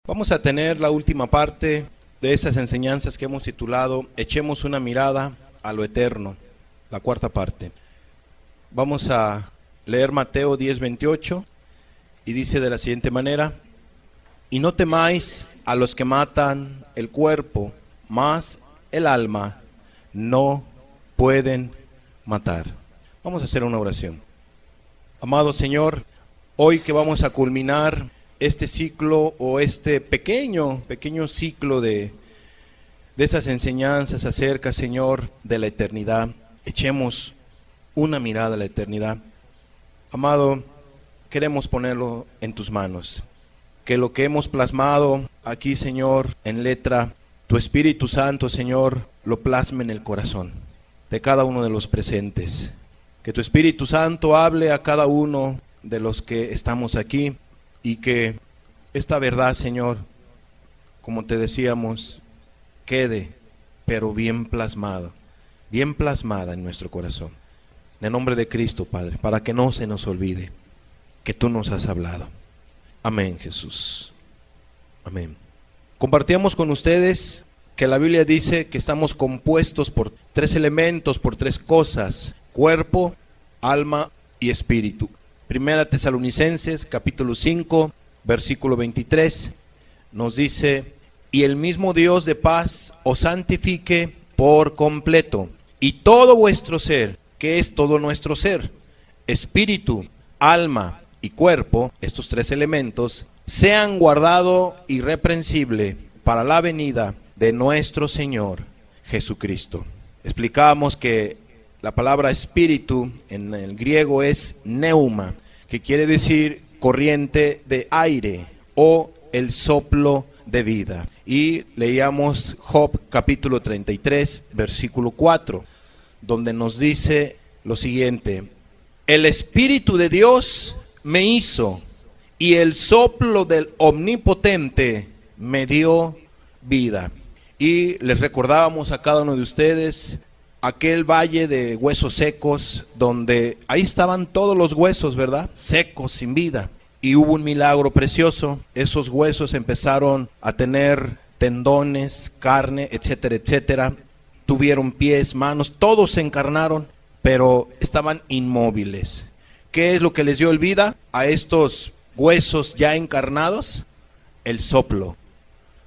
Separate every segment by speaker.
Speaker 1: Vamos a tener la última parte de estas enseñanzas que hemos titulado Echemos una mirada a lo eterno, la cuarta parte. Vamos a leer Mateo 10:28 y dice de la siguiente manera: y no temáis a los que matan el cuerpo, mas el alma no pueden matar. Vamos a hacer una oración. Amado Señor, hoy que vamos a culminar este ciclo o este pequeño ciclo de esas enseñanzas acerca, Señor, de la eternidad, echemos una mirada a la eternidad. Amado, queremos ponerlo en tus manos. Que lo que hemos plasmado aquí, Señor, en letra, tu Espíritu Santo, Señor, lo plasme en el corazón de cada uno de los presentes. Que tu Espíritu Santo hable a cada uno de los que estamos aquí y que esta verdad, Señor, como te decíamos, quede, pero bien plasmada en nuestro corazón. En el nombre de Cristo, Padre, para que no se nos olvide que tú nos has hablado. Amén, Jesús. Amén. Compartíamos con ustedes que la Biblia dice que estamos compuestos por tres elementos, por tres cosas: cuerpo, alma y espíritu. Primera Tesalonicenses, capítulo 5, versículo 23, nos dice: y el mismo Dios de paz os santifique por completo, y todo vuestro ser, que es todo nuestro ser, espíritu, alma y cuerpo, estos tres elementos, sean guardados irreprensible para la venida de nuestro Señor Jesucristo. Explicábamos que la palabra espíritu en el griego es pneuma, que quiere decir corriente de aire o el soplo de vida. Y leíamos Job capítulo 33, versículo 4, donde nos dice lo siguiente: el Espíritu de Dios me hizo, y el soplo del Omnipotente me dio vida. Y les recordábamos a cada uno de ustedes aquel valle de huesos secos, donde ahí estaban todos los huesos, ¿verdad? Secos, sin vida. Y hubo un milagro precioso. Esos huesos empezaron a tener tendones, carne, etcétera, etcétera. Tuvieron pies, manos, todos se encarnaron, pero estaban inmóviles. ¿Qué es lo que les dio el vida a estos huesos ya encarnados? El soplo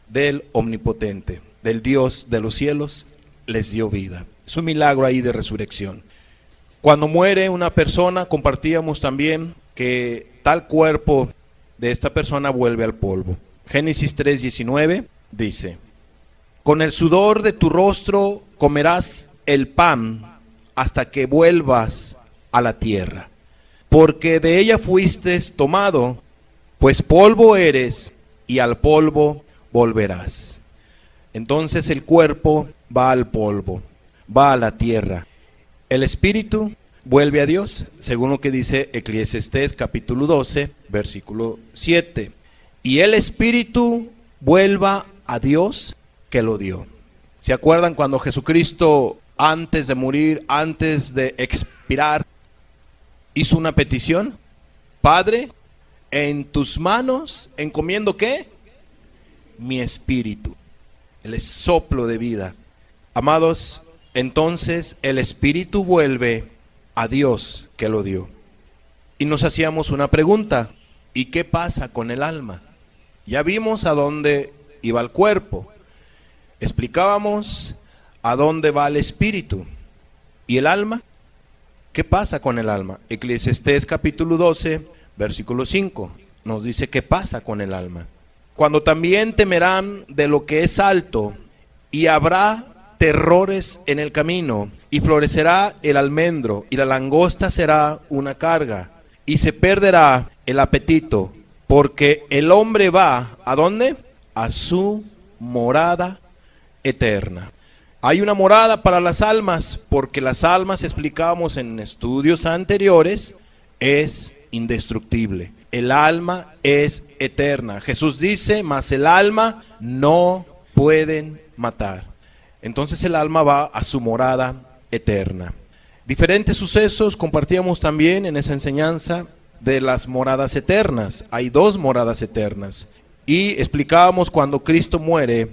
Speaker 1: del Omnipotente, del Dios de los cielos, les dio vida. Es un milagro ahí de resurrección. Cuando muere una persona, compartíamos también que tal cuerpo de esta persona vuelve al polvo. Génesis 3:19 dice: con el sudor de tu rostro comerás el pan hasta que vuelvas a la tierra, porque de ella fuiste tomado, pues polvo eres y al polvo volverás. Entonces el cuerpo va al polvo, va a la tierra. El espíritu vuelve a Dios, según lo que dice Eclesiastés capítulo 12, versículo 7. Y el espíritu vuelva a Dios que lo dio. ¿Se acuerdan cuando Jesucristo, antes de morir, antes de expirar, hizo una petición? Padre, en tus manos encomiendo ¿qué? Mi espíritu, el soplo de vida. Amados, entonces el espíritu vuelve a Dios que lo dio. Y nos hacíamos una pregunta: ¿y qué pasa con el alma? Ya vimos a dónde iba el cuerpo, explicábamos a dónde va el espíritu. ¿Y el alma? ¿Qué pasa con el alma? Eclesiastés capítulo 12, versículo 5, nos dice qué pasa con el alma. Cuando también temerán de lo que es alto, y habrá terrores en el camino, y florecerá el almendro, y la langosta será una carga, y se perderá el apetito, porque el hombre va, ¿a dónde? A su morada eterna. Hay una morada para las almas, porque las almas, explicábamos en estudios anteriores, es indestructible. El alma es eterna. Jesús dice: mas el alma no pueden matar. Entonces el alma va a su morada eterna. Diferentes sucesos compartíamos también en esa enseñanza de las moradas eternas. Hay dos moradas eternas. Y explicábamos cuando Cristo muere,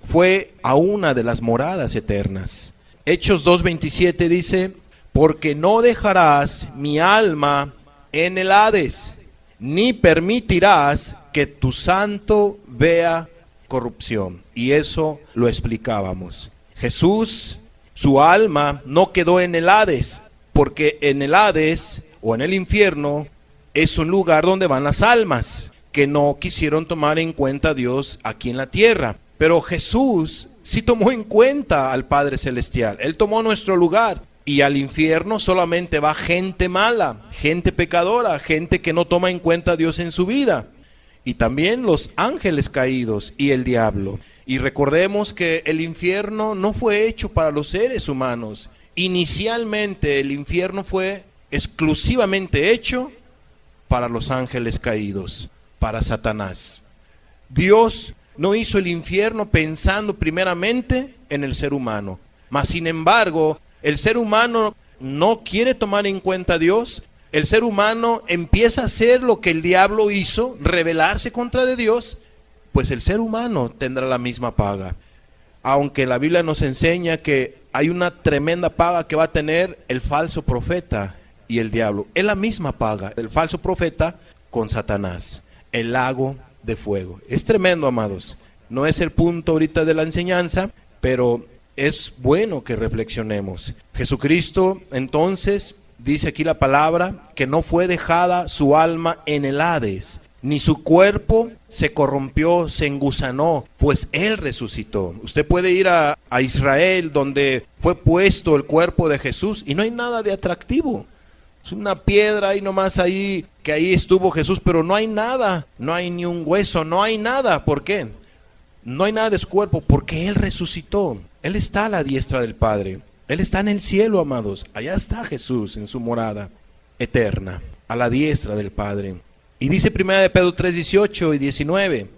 Speaker 1: fue a una de las moradas eternas. Hechos 2:27 dice, porque no dejarás mi alma en el Hades, ni permitirás que tu santo vea corrupción. Y eso lo explicábamos. Jesús, su alma no quedó en el Hades, porque en el Hades o en el infierno es un lugar donde van las almas que no quisieron tomar en cuenta a Dios aquí en la tierra. Pero Jesús sí tomó en cuenta al Padre Celestial. Él tomó nuestro lugar. Y al infierno solamente va gente mala, gente pecadora, gente que no toma en cuenta a Dios en su vida. Y también los ángeles caídos y el diablo. Y recordemos que el infierno no fue hecho para los seres humanos. Inicialmente el infierno fue exclusivamente hecho para los ángeles caídos, para Satanás. Dios no hizo el infierno pensando primeramente en el ser humano. Mas sin embargo, el ser humano no quiere tomar en cuenta a Dios. El ser humano empieza a hacer lo que el diablo hizo, rebelarse contra de Dios. Pues el ser humano tendrá la misma paga. Aunque la Biblia nos enseña que hay una tremenda paga que va a tener el falso profeta y el diablo. Es la misma paga, el falso profeta con Satanás, el lago de fuego. Es tremendo, amados. No es el punto ahorita de la enseñanza, pero es bueno que reflexionemos. Jesucristo, entonces, dice aquí la palabra, que no fue dejada su alma en el Hades, ni su cuerpo se corrompió, se engusanó, pues Él resucitó. Usted puede ir a Israel, donde fue puesto el cuerpo de Jesús, y no hay nada de atractivo. Es una piedra ahí nomás ahí, que ahí estuvo Jesús, pero no hay nada, no hay ni un hueso, no hay nada. ¿Por qué? No hay nada de su cuerpo, porque Él resucitó. Él está a la diestra del Padre. Él está en el cielo, amados. Allá está Jesús en su morada eterna, a la diestra del Padre. Y dice 1 de Pedro 3:18 y 19,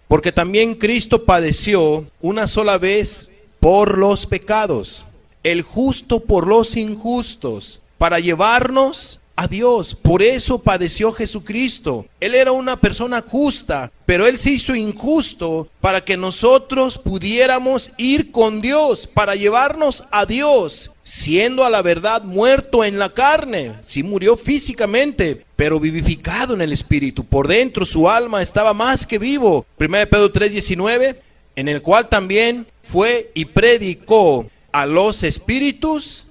Speaker 1: porque también Cristo padeció una sola vez por los pecados, el justo por los injustos, para llevarnos a Dios. Por eso padeció Jesucristo. Él era una persona justa, pero Él se hizo injusto para que nosotros pudiéramos ir con Dios, para llevarnos a Dios, siendo a la verdad muerto en la carne. Sí murió físicamente, pero vivificado en el espíritu. Por dentro su alma estaba más que vivo. 1 de Pedro 3:19, en el cual también fue y predicó a los espíritus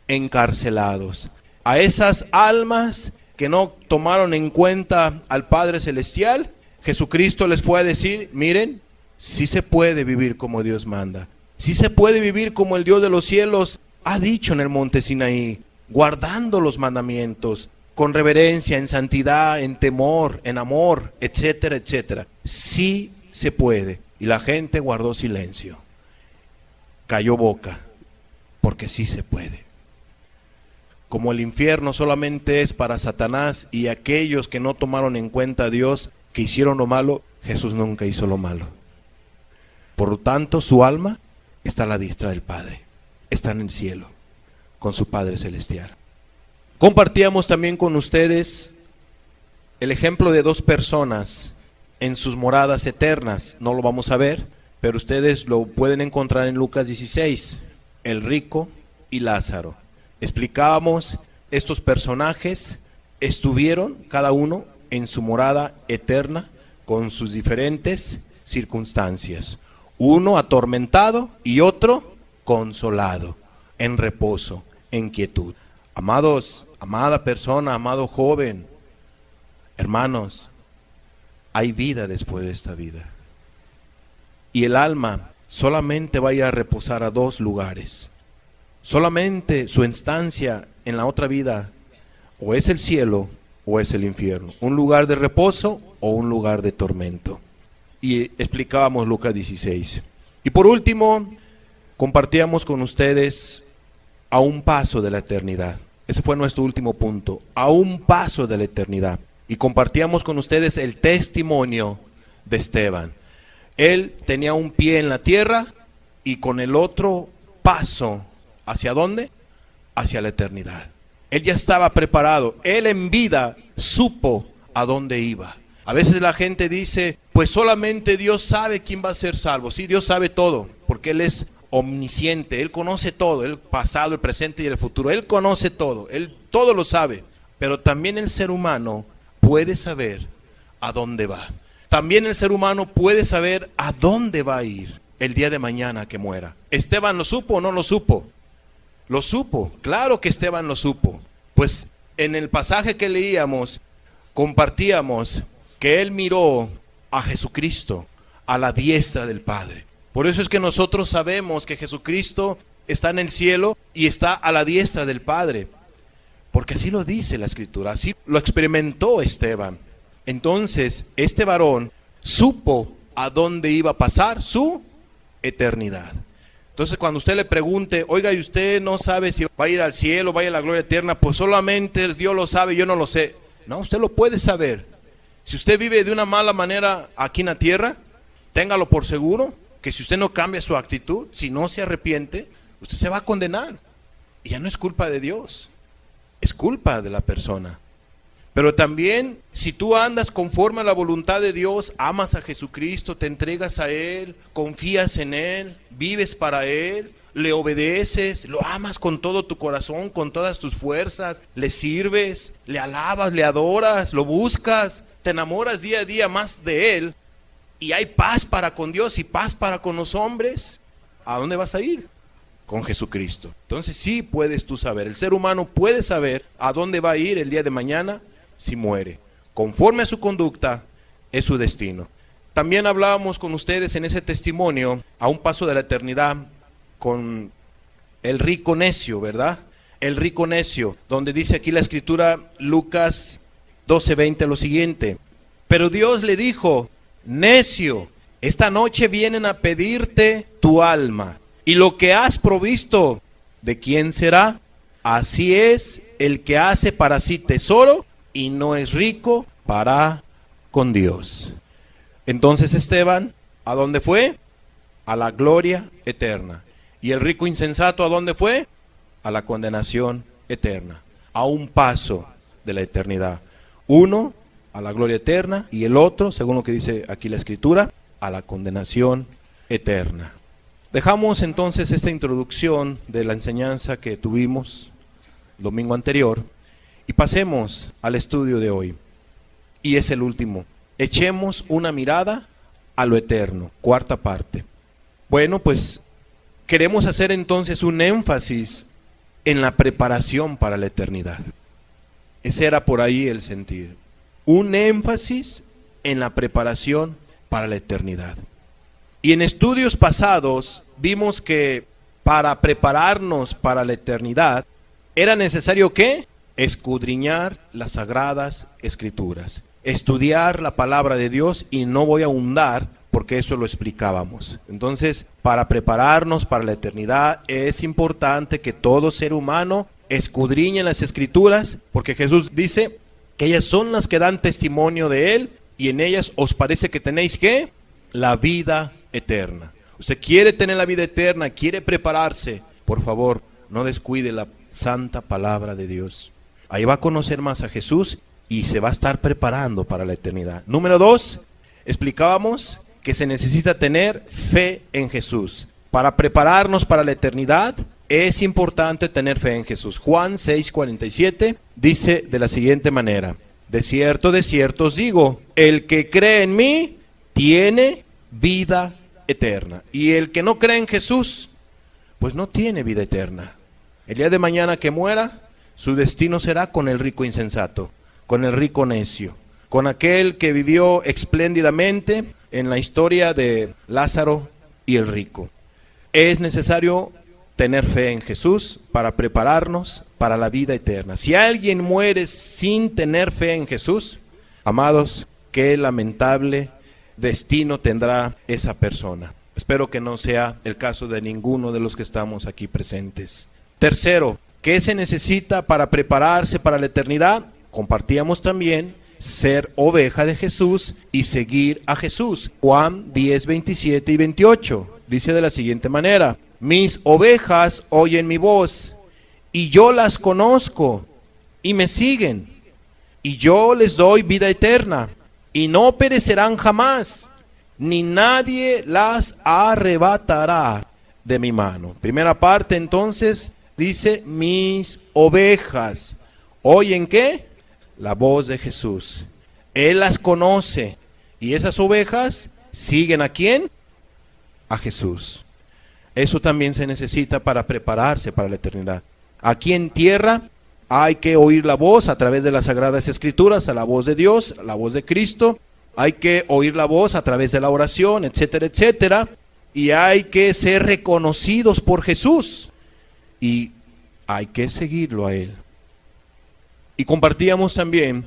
Speaker 1: encarcelados. A esas almas que no tomaron en cuenta al Padre Celestial, Jesucristo les fue a decir, miren, sí se puede vivir como Dios manda. Sí se puede vivir como el Dios de los cielos ha dicho en el monte Sinaí, guardando los mandamientos, con reverencia, en santidad, en temor, en amor, etcétera, etcétera. Sí se puede. Y la gente guardó silencio, cayó boca, porque sí se puede. Como el infierno solamente es para Satanás y aquellos que no tomaron en cuenta a Dios, que hicieron lo malo, Jesús nunca hizo lo malo. Por lo tanto, su alma está a la diestra del Padre, está en el cielo, con su Padre Celestial. Compartíamos también con ustedes el ejemplo de dos personas en sus moradas eternas. No lo vamos a ver, pero ustedes lo pueden encontrar en Lucas 16, el rico y Lázaro. Explicábamos, estos personajes estuvieron cada uno en su morada eterna con sus diferentes circunstancias. Uno atormentado y otro consolado, en reposo, en quietud. Amados, amada persona, amado joven, hermanos, hay vida después de esta vida. Y el alma solamente va a ir a reposar a dos lugares. Solamente su estancia en la otra vida o es el cielo o es el infierno. Un lugar de reposo o un lugar de tormento. Y explicábamos Lucas 16. Y por último, compartíamos con ustedes a un paso de la eternidad. Ese fue nuestro último punto, a un paso de la eternidad. Y compartíamos con ustedes el testimonio de Esteban. Él tenía un pie en la tierra y con el otro paso, ¿hacia dónde? Hacia la eternidad. Él ya estaba preparado. Él en vida supo a dónde iba. A veces la gente dice, pues solamente Dios sabe quién va a ser salvo. Sí, Dios sabe todo, porque Él es omnisciente, Él conoce todo, el pasado, el presente y el futuro. Él conoce todo, Él todo lo sabe. Pero también el ser humano puede saber a dónde va. También el ser humano puede saber a dónde va a ir el día de mañana que muera. ¿Esteban lo supo o no lo supo? Lo supo, claro que Esteban lo supo. Pues en el pasaje que leíamos, compartíamos que él miró a Jesucristo a la diestra del Padre. Por eso es que nosotros sabemos que Jesucristo está en el cielo y está a la diestra del Padre. Porque así lo dice la Escritura, así lo experimentó Esteban. Entonces, este varón supo a dónde iba a pasar su eternidad. Entonces, cuando usted le pregunte, oiga, ¿y usted no sabe si va a ir al cielo, va a ir a la gloria eterna? Pues solamente Dios lo sabe, yo no lo sé. No, usted lo puede saber. Si usted vive de una mala manera aquí en la tierra, téngalo por seguro que si usted no cambia su actitud, si no se arrepiente, usted se va a condenar. Y ya no es culpa de Dios, es culpa de la persona. Pero también, si tú andas conforme a la voluntad de Dios, amas a Jesucristo, te entregas a Él, confías en Él, vives para Él, le obedeces, lo amas con todo tu corazón, con todas tus fuerzas, le sirves, le alabas, le adoras, lo buscas, te enamoras día a día más de Él, y hay paz para con Dios y paz para con los hombres, ¿a dónde vas a ir? Con Jesucristo. Entonces sí puedes tú saber, el ser humano puede saber a dónde va a ir el día de mañana si muere. Conforme a su conducta es su destino. También hablábamos con ustedes en ese testimonio a un paso de la eternidad con el rico necio, ¿verdad? El rico necio, donde dice aquí la Escritura, Lucas 12:20, lo siguiente: pero Dios le dijo, necio, esta noche vienen a pedirte tu alma, y lo que has provisto, ¿de quién será? Así es el que hace para sí tesoro y no es rico para con Dios. Entonces Esteban, ¿a dónde fue? A la gloria eterna. ¿Y el rico insensato a dónde fue? A la condenación eterna, a un paso de la eternidad. Uno a la gloria eterna y el otro, según lo que dice aquí la Escritura, a la condenación eterna. Dejamos entonces esta introducción de la enseñanza que tuvimos el domingo anterior y pasemos al estudio de hoy. Y es el último. Echemos una mirada a lo eterno, cuarta parte. Bueno, pues queremos hacer entonces un énfasis en la preparación para la eternidad. Ese era por ahí el sentir. Un énfasis en la preparación para la eternidad. Y en estudios pasados vimos que para prepararnos para la eternidad era necesario ¿qué? Escudriñar las sagradas escrituras, estudiar la palabra de Dios, y no voy a ahondar porque eso lo explicábamos. Entonces, para prepararnos para la eternidad es importante que todo ser humano escudriñe las escrituras, porque Jesús dice que ellas son las que dan testimonio de Él, y en ellas os parece que tenéis ¿qué? La vida eterna. Usted quiere tener la vida eterna, quiere prepararse, por favor, no descuide la santa palabra de Dios. Ahí va a conocer más a Jesús y se va a estar preparando para la eternidad. Número 2, explicábamos que se necesita tener fe en Jesús. Para prepararnos para la eternidad es importante tener fe en Jesús. Juan 6:47 dice de la siguiente manera: de cierto os digo, el que cree en mí tiene vida eterna. Y el que no cree en Jesús, pues no tiene vida eterna. El día de mañana que muera, su destino será con el rico insensato, con el rico necio, con aquel que vivió espléndidamente en la historia de Lázaro y el rico. Es necesario tener fe en Jesús para prepararnos para la vida eterna. Si alguien muere sin tener fe en Jesús, amados, qué lamentable destino tendrá esa persona. Espero que no sea el caso de ninguno de los que estamos aquí presentes. Tercero, ¿qué se necesita para prepararse para la eternidad? Compartíamos también ser oveja de Jesús y seguir a Jesús. Juan 10:27 y 28 dice de la siguiente manera: mis ovejas oyen mi voz, y yo las conozco, y me siguen, y yo les doy vida eterna, y no perecerán jamás, ni nadie las arrebatará de mi mano. Primera parte entonces dice, mis ovejas oyen ¿qué? La voz de Jesús. Él las conoce y esas ovejas siguen ¿a quién? A Jesús. Eso también se necesita para prepararse para la eternidad. Aquí en tierra hay que oír la voz a través de las Sagradas Escrituras, a la voz de Dios, a la voz de Cristo. Hay que oír la voz a través de la oración, etcétera, etcétera. Y hay que ser reconocidos por Jesús. Y hay que seguirlo a Él. Y compartíamos también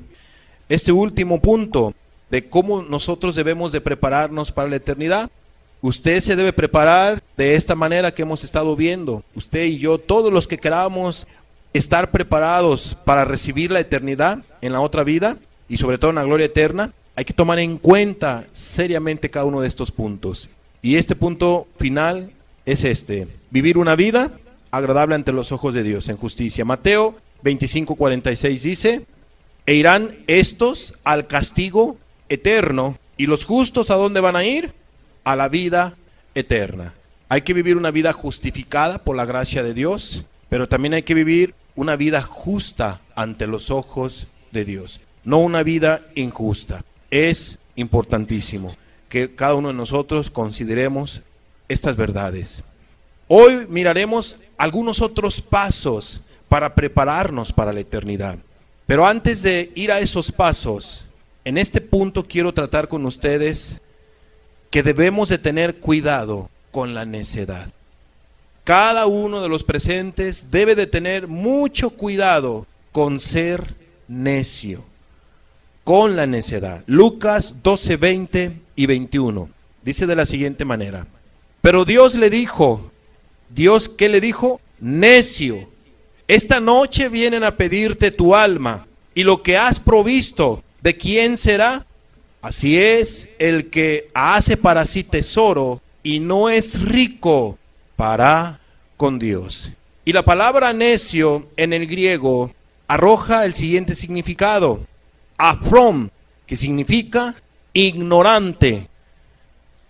Speaker 1: este último punto de cómo nosotros debemos de prepararnos para la eternidad. Usted se debe preparar de esta manera que hemos estado viendo. Usted y yo, todos los que queramos estar preparados para recibir la eternidad en la otra vida y sobre todo en la gloria eterna, hay que tomar en cuenta seriamente cada uno de estos puntos. Y este punto final es este: vivir una vida agradable ante los ojos de Dios en justicia. Mateo 25:46 dice, e irán estos al castigo eterno, y los justos ¿a dónde van a ir? A la vida eterna. Hay que vivir una vida justificada por la gracia de Dios, pero también hay que vivir una vida justa ante los ojos de Dios, no una vida injusta. Es importantísimo que cada uno de nosotros consideremos estas verdades. Hoy miraremos algunos otros pasos para prepararnos para la eternidad. Pero antes de ir a esos pasos, en este punto quiero tratar con ustedes que debemos de tener cuidado con la necedad. Cada uno de los presentes debe de tener mucho cuidado con ser necio, con la necedad. Lucas 12:20 y 21 dice de la siguiente manera: pero Dios le dijo, ¿Dios qué le dijo? Necio, esta noche vienen a pedirte tu alma, y lo que has provisto, ¿de quién será? Así es el que hace para sí tesoro y no es rico para con Dios. Y la palabra necio en el griego arroja el siguiente significado: afrom, que significa ignorante.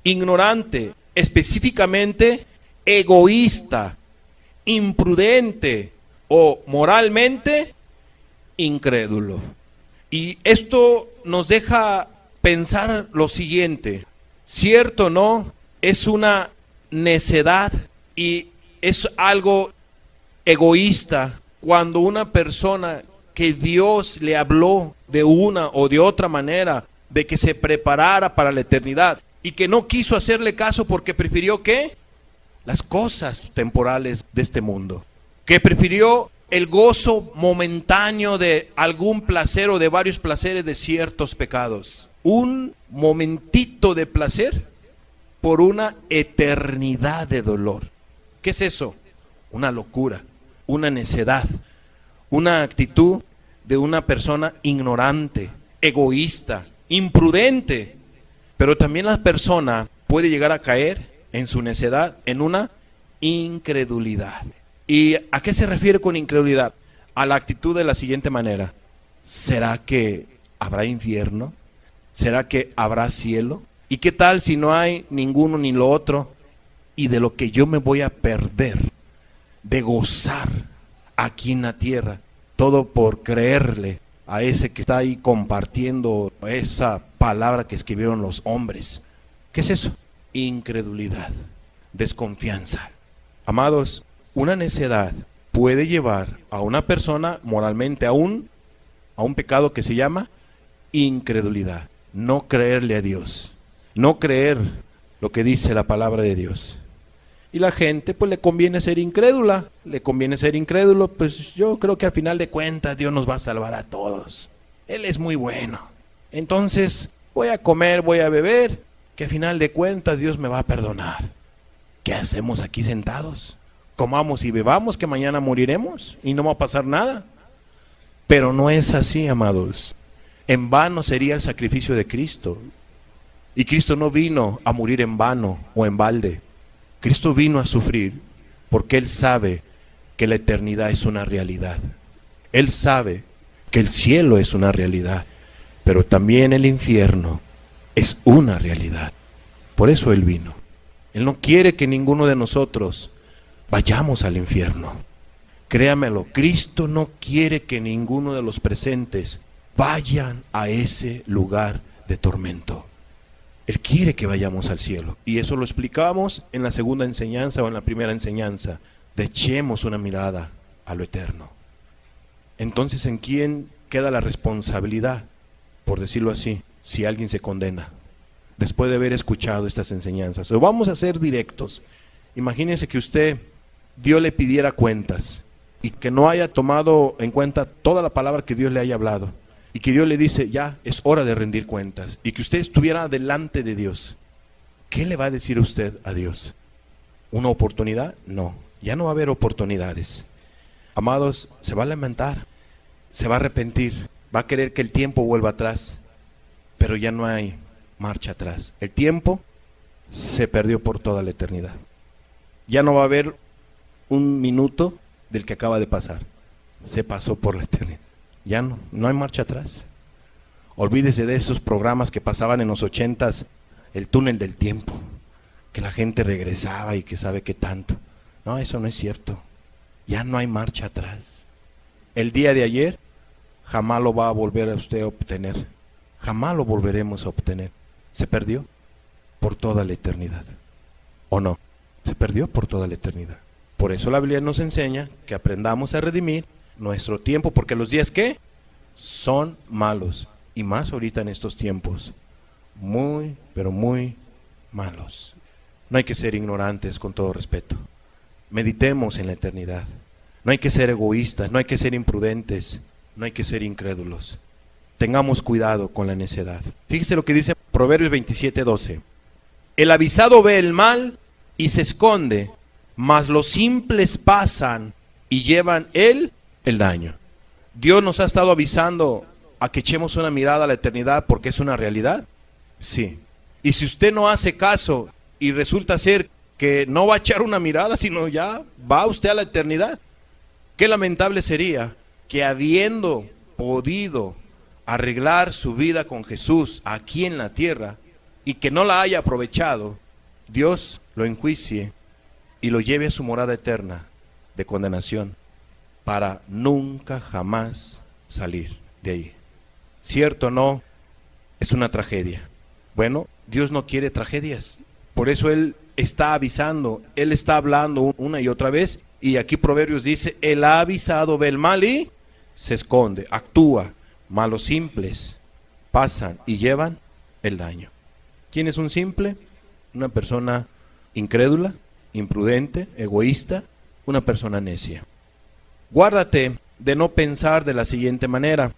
Speaker 1: Ignorante, específicamente egoísta, imprudente o moralmente incrédulo. Y esto nos deja pensar lo siguiente: cierto, ¿no? Es una necedad y es algo egoísta cuando una persona que Dios le habló de una o de otra manera de que se preparara para la eternidad y que no quiso hacerle caso porque prefirió ¿qué? Las cosas temporales de este mundo, que prefirió el gozo momentáneo de algún placer o de varios placeres de ciertos pecados. Un momentito de placer por una eternidad de dolor. ¿Qué es eso? Una locura, una necedad, una actitud de una persona ignorante, egoísta, imprudente. Pero también la persona puede llegar a caer en su necedad, en una incredulidad. ¿Y a qué se refiere con incredulidad? A la actitud de la siguiente manera: ¿será que habrá infierno? ¿Será que habrá cielo? ¿Y qué tal si no hay ninguno ni lo otro? Y de lo que yo me voy a perder, de gozar aquí en la tierra, todo por creerle a ese que está ahí compartiendo esa palabra que escribieron los hombres. ¿Qué es eso? Incredulidad, desconfianza. Amados, una necedad puede llevar a una persona moralmente a un pecado que se llama incredulidad. No creerle a Dios, no creer lo que dice la palabra de Dios. Y la gente pues le conviene ser incrédula, pues yo creo que al final de cuentas Dios nos va a salvar a todos. Él es muy bueno. Entonces voy a comer, voy a beber, que al final de cuentas Dios me va a perdonar. ¿Qué hacemos aquí sentados? Comamos y bebamos, que mañana moriremos y no va a pasar nada. Pero no es así, amados. En vano sería el sacrificio de Cristo. Y Cristo no vino a morir en vano o en balde. Cristo vino a sufrir porque Él sabe que la eternidad es una realidad. Él sabe que el cielo es una realidad. pero también el infierno es una realidad. Por eso Él vino. Él no quiere que ninguno de nosotros vayamos al infierno. Créamelo, Cristo no quiere que ninguno de los presentes vayan a ese lugar de tormento. Él quiere que vayamos al cielo. Y eso lo explicamos en la segunda enseñanza o en la primera enseñanza. De echemos una mirada a lo eterno. Entonces, ¿en quién queda la responsabilidad, por decirlo así, si alguien se condena? Después de haber escuchado estas enseñanzas. O vamos a ser directos. Imagínense que usted, Dios le pidiera cuentas y que no haya tomado en cuenta toda la palabra que Dios le haya hablado. Y que Dios le dice, ya es hora de rendir cuentas. Y que usted estuviera delante de Dios. ¿Qué le va a decir usted a Dios? ¿Una oportunidad? No, ya no va a haber oportunidades. Amados, se va a lamentar, se va a arrepentir, va a querer que el tiempo vuelva atrás. Pero ya no hay marcha atrás. El tiempo se perdió por toda la eternidad. Ya no va a haber un minuto del que acaba de pasar. Se pasó por la eternidad. Ya no hay marcha atrás. Olvídese de esos programas que pasaban en los 80s, el túnel del tiempo, que la gente regresaba y que sabe qué tanto. No, eso no es cierto. Ya no hay marcha atrás. El día de ayer jamás lo va a volver a usted a obtener. Jamás lo volveremos a obtener. Se perdió por toda la eternidad. ¿O no? Se perdió por toda la eternidad. Por eso la Biblia nos enseña que aprendamos a redimir nuestro tiempo, porque los días ¿qué? Son malos, y más ahorita en estos tiempos, muy, pero muy malos. No hay que ser ignorantes, con todo respeto. Meditemos en la eternidad. No hay que ser egoístas, no hay que ser imprudentes, no hay que ser incrédulos. Tengamos cuidado con la necedad. Fíjese lo que dice Proverbios 27:12. El avisado ve el mal y se esconde, mas los simples pasan y llevan el daño. Dios nos ha estado avisando a que echemos una mirada a la eternidad porque es una realidad. Sí. Y si usted no hace caso y resulta ser que no va a echar una mirada, sino ya va usted a la eternidad, qué lamentable sería que habiendo podido arreglar su vida con Jesús aquí en la tierra y que no la haya aprovechado, Dios lo enjuicie y lo lleve a su morada eterna de condenación, para nunca jamás salir de ahí. ¿Cierto o no? Es una tragedia. Bueno, Dios no quiere tragedias. Por eso Él está avisando, Él está hablando una y otra vez. Y aquí Proverbios dice, el avisado ve el mal y se esconde, actúa. Malos simples pasan y llevan el daño. ¿Quién es un simple? Una persona incrédula, imprudente, egoísta, una persona necia. Guárdate de no pensar de la siguiente manera,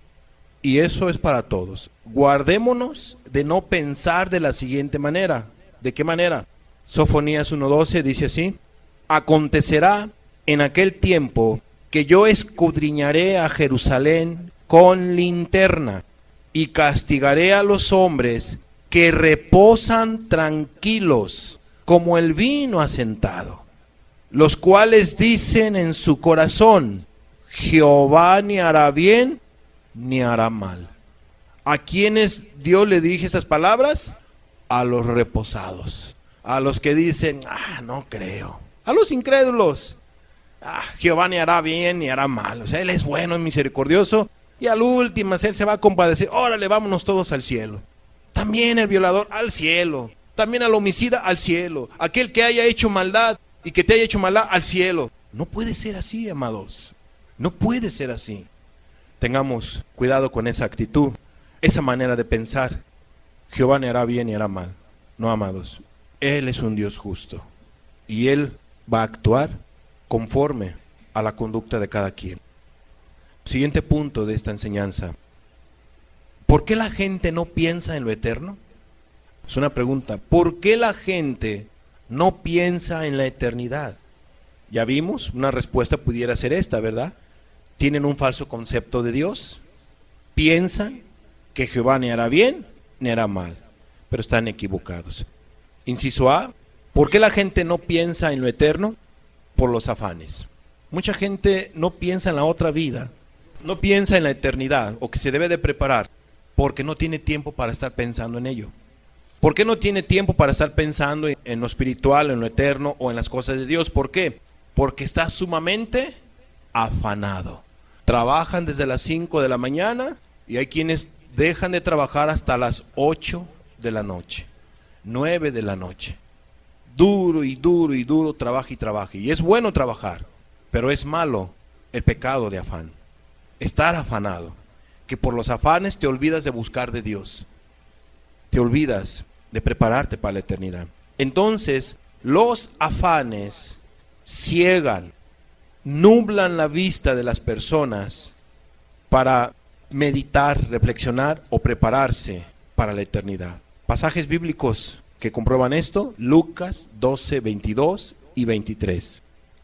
Speaker 1: y eso es para todos. Guardémonos de no pensar de la siguiente manera. ¿De qué manera? Sofonías 1:12 dice así: acontecerá en aquel tiempo que yo escudriñaré a Jerusalén con linterna y castigaré a los hombres que reposan tranquilos como el vino asentado, los cuales dicen en su corazón, Jehová ni hará bien ni hará mal. ¿A quiénes Dios le dirige esas palabras? A los reposados, a los que dicen, no creo, a los incrédulos. Jehová ni hará bien ni hará mal, o sea, Él es bueno y misericordioso, y al último Él se va a compadecer. Órale, vámonos todos al cielo. También el violador al cielo, también al homicida al cielo, aquel que haya hecho maldad y que te haya hecho maldad al cielo. No puede ser así, amados, no puede ser así. Tengamos cuidado con esa actitud, esa manera de pensar. Jehová ni hará bien ni hará mal. No, amados, Él es un Dios justo y Él va a actuar conforme a la conducta de cada quien. Siguiente punto de esta enseñanza: ¿por qué la gente no piensa en lo eterno? Es una pregunta. ¿Por qué la gente no piensa en la eternidad? Ya vimos, una respuesta pudiera ser esta, ¿verdad? Tienen un falso concepto de Dios, piensan que Jehová ni hará bien ni hará mal, pero están equivocados. Inciso A: ¿por qué la gente no piensa en lo eterno? Por los afanes. Mucha gente no piensa en la otra vida, no piensa en la eternidad o que se debe de preparar, Porque no tiene tiempo para estar pensando en ello. ¿Por qué no tiene tiempo para estar pensando en lo espiritual, en lo eterno o en las cosas de Dios? ¿Por qué? Porque está sumamente afanado. Trabajan desde las 5 de la mañana y hay quienes dejan de trabajar hasta las 8 de la noche, 9 de la noche. Duro y duro y duro, trabaja y trabaja. Y es bueno trabajar, pero es malo el pecado de afán. Estar afanado, que por los afanes te olvidas de buscar de Dios. Te olvidas de prepararte para la eternidad. Entonces, los afanes ciegan, nublan la vista de las personas para meditar, reflexionar o prepararse para la eternidad. Pasajes bíblicos que comprueban esto: Lucas 12, 22 y 23.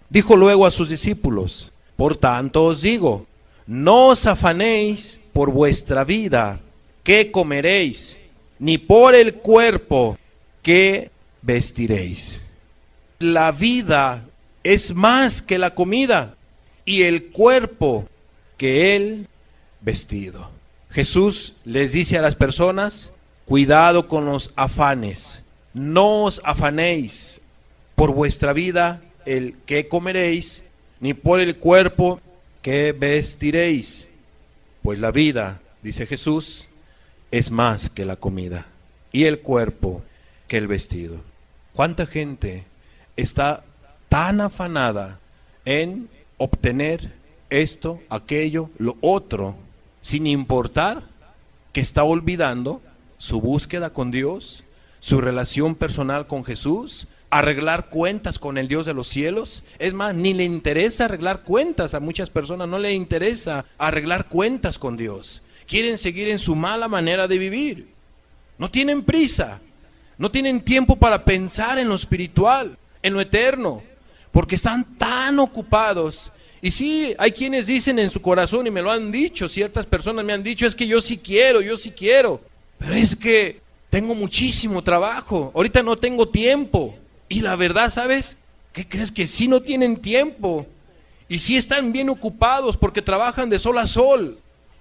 Speaker 1: Dijo luego a sus discípulos: por tanto os digo, no os afanéis por vuestra vida, qué comeréis, ni por el cuerpo, qué vestiréis. La vida es más que la comida, y el cuerpo que el vestido. Jesús les dice a las personas: cuidado con los afanes, no os afanéis por vuestra vida, el qué comeréis, ni por el cuerpo que vestiréis. Pues la vida, dice Jesús, es más que la comida, y el cuerpo que el vestido. ¿Cuánta gente está tan afanada en obtener esto, aquello, lo otro, sin importar que está olvidando su búsqueda con Dios, su relación personal con Jesús, arreglar cuentas con el Dios de los cielos? Es más, ni le interesa arreglar cuentas. A muchas personas no le interesa arreglar cuentas con Dios. Quieren seguir en su mala manera de vivir. No tienen prisa, no tienen tiempo para pensar en lo espiritual, en lo eterno, porque están tan ocupados. Y sí, hay quienes dicen en su corazón, y me lo han dicho, ciertas personas me han dicho: es que yo sí quiero, pero es que tengo muchísimo trabajo, ahorita no tengo tiempo. Y la verdad, ¿sabes? ¿Qué crees? Que sí no tienen tiempo, y sí están bien ocupados porque trabajan de sol a sol,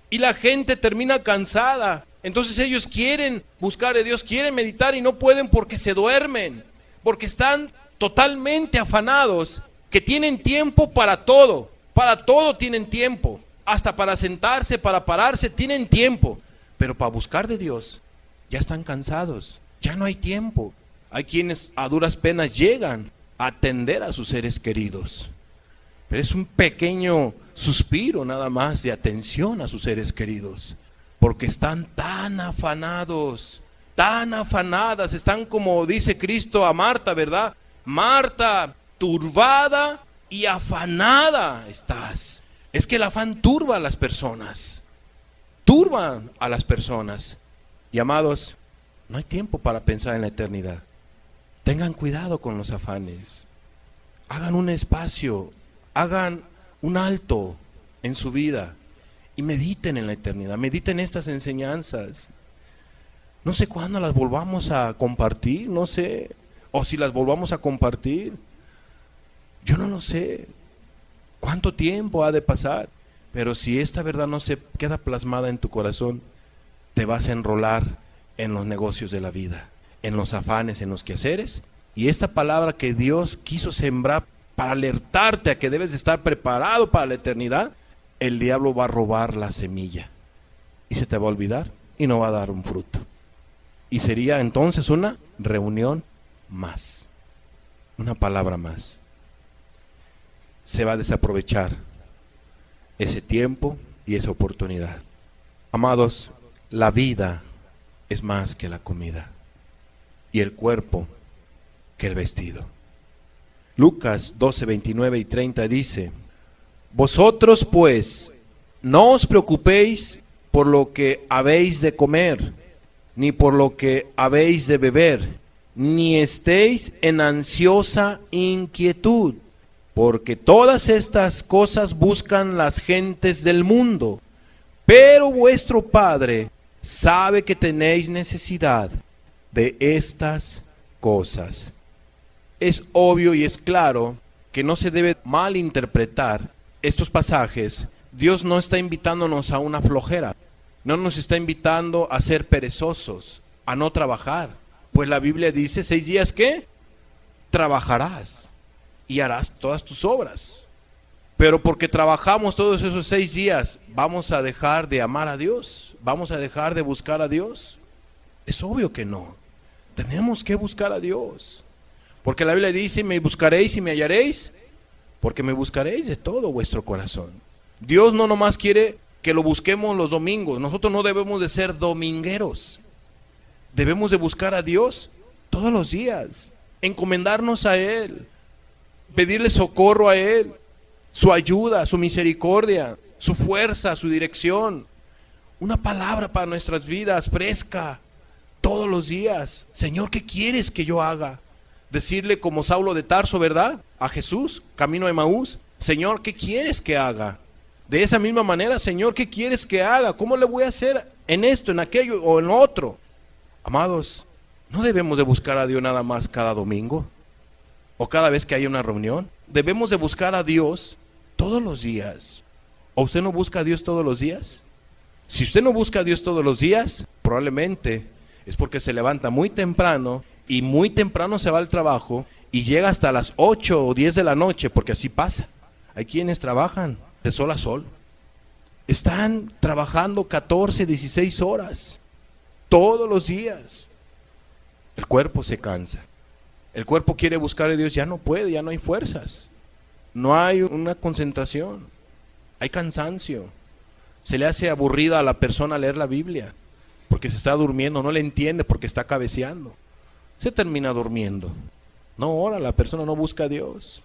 Speaker 1: y la gente termina cansada. Entonces ellos quieren buscar a Dios, quieren meditar y no pueden porque se duermen, porque están totalmente afanados, que tienen tiempo para todo tienen tiempo, hasta para sentarse, para pararse, tienen tiempo, pero para buscar de Dios ya están cansados, ya no hay tiempo. Hay quienes a duras penas llegan a atender a sus seres queridos, pero es un pequeño suspiro nada más de atención a sus seres queridos, porque están tan afanados, tan afanadas. Están, como dice Cristo a Marta, ¿verdad? Marta, turbada y afanada estás. Es que el afán turba a las personas, turban a las personas. Y amados, no hay tiempo para pensar en la eternidad. Tengan cuidado con los afanes. Hagan un espacio, hagan un alto en su vida y mediten en la eternidad, mediten estas enseñanzas. No sé cuándo las volvamos a compartir, no sé, o si las volvamos a compartir. Yo no lo sé cuánto tiempo ha de pasar, pero si esta verdad no se queda plasmada en tu corazón, te vas a enrolar en los negocios de la vida, en los afanes, en los quehaceres. Y esta palabra que Dios quiso sembrar para alertarte a que debes de estar preparado para la eternidad, el diablo va a robar la semilla y se te va a olvidar y no va a dar un fruto. Y sería entonces una reunión más, una palabra más. Se va a desaprovechar ese tiempo y esa oportunidad. Amados, la vida es más que la comida, y el cuerpo que el vestido. Lucas 12, 29 y 30 dice: vosotros pues no os preocupéis por lo que habéis de comer, ni por lo que habéis de beber, ni estéis en ansiosa inquietud, porque todas estas cosas buscan las gentes del mundo, pero vuestro Padre sabe que tenéis necesidad de estas cosas. Es obvio y es claro que no se debe malinterpretar estos pasajes. Dios no está invitándonos a una flojera. No nos está invitando a ser perezosos, a no trabajar. Pues la Biblia dice, 6 días ¿qué? Trabajarás y harás todas tus obras. Pero porque trabajamos todos esos 6 días, ¿vamos a dejar de amar a Dios? ¿Vamos a dejar de buscar a Dios? Es obvio que no. Tenemos que buscar a Dios. Porque la Biblia dice, me buscaréis y me hallaréis, porque me buscaréis de todo vuestro corazón. Dios no nomás quiere que lo busquemos los domingos. Nosotros no debemos de ser domingueros. Debemos de buscar a Dios todos los días, encomendarnos a Él, pedirle socorro a Él, su ayuda, su misericordia, su fuerza, su dirección. Una palabra para nuestras vidas fresca todos los días. Señor, ¿qué quieres que yo haga? Decirle como Saulo de Tarso, ¿verdad? A Jesús, camino a Emaús, Señor, ¿qué quieres que haga? De esa misma manera, Señor, ¿qué quieres que haga? ¿Cómo le voy a hacer en esto, en aquello o en lo otro? Amados, no debemos de buscar a Dios nada más cada domingo o cada vez que haya una reunión. Debemos de buscar a Dios todos los días. ¿O usted no busca a Dios todos los días? Si usted no busca a Dios todos los días, probablemente es porque se levanta muy temprano y muy temprano se va al trabajo y llega hasta las 8 o 10 de la noche, porque así pasa. Hay quienes trabajan de sol a sol. Están trabajando 14, 16 horas todos los días. El cuerpo se cansa. El cuerpo quiere buscar a Dios, ya no puede, ya no hay fuerzas. No hay una concentración. Hay cansancio. Se le hace aburrida a la persona leer la Biblia porque se está durmiendo, no le entiende porque está cabeceando. Se termina durmiendo. No ora, la persona no busca a Dios.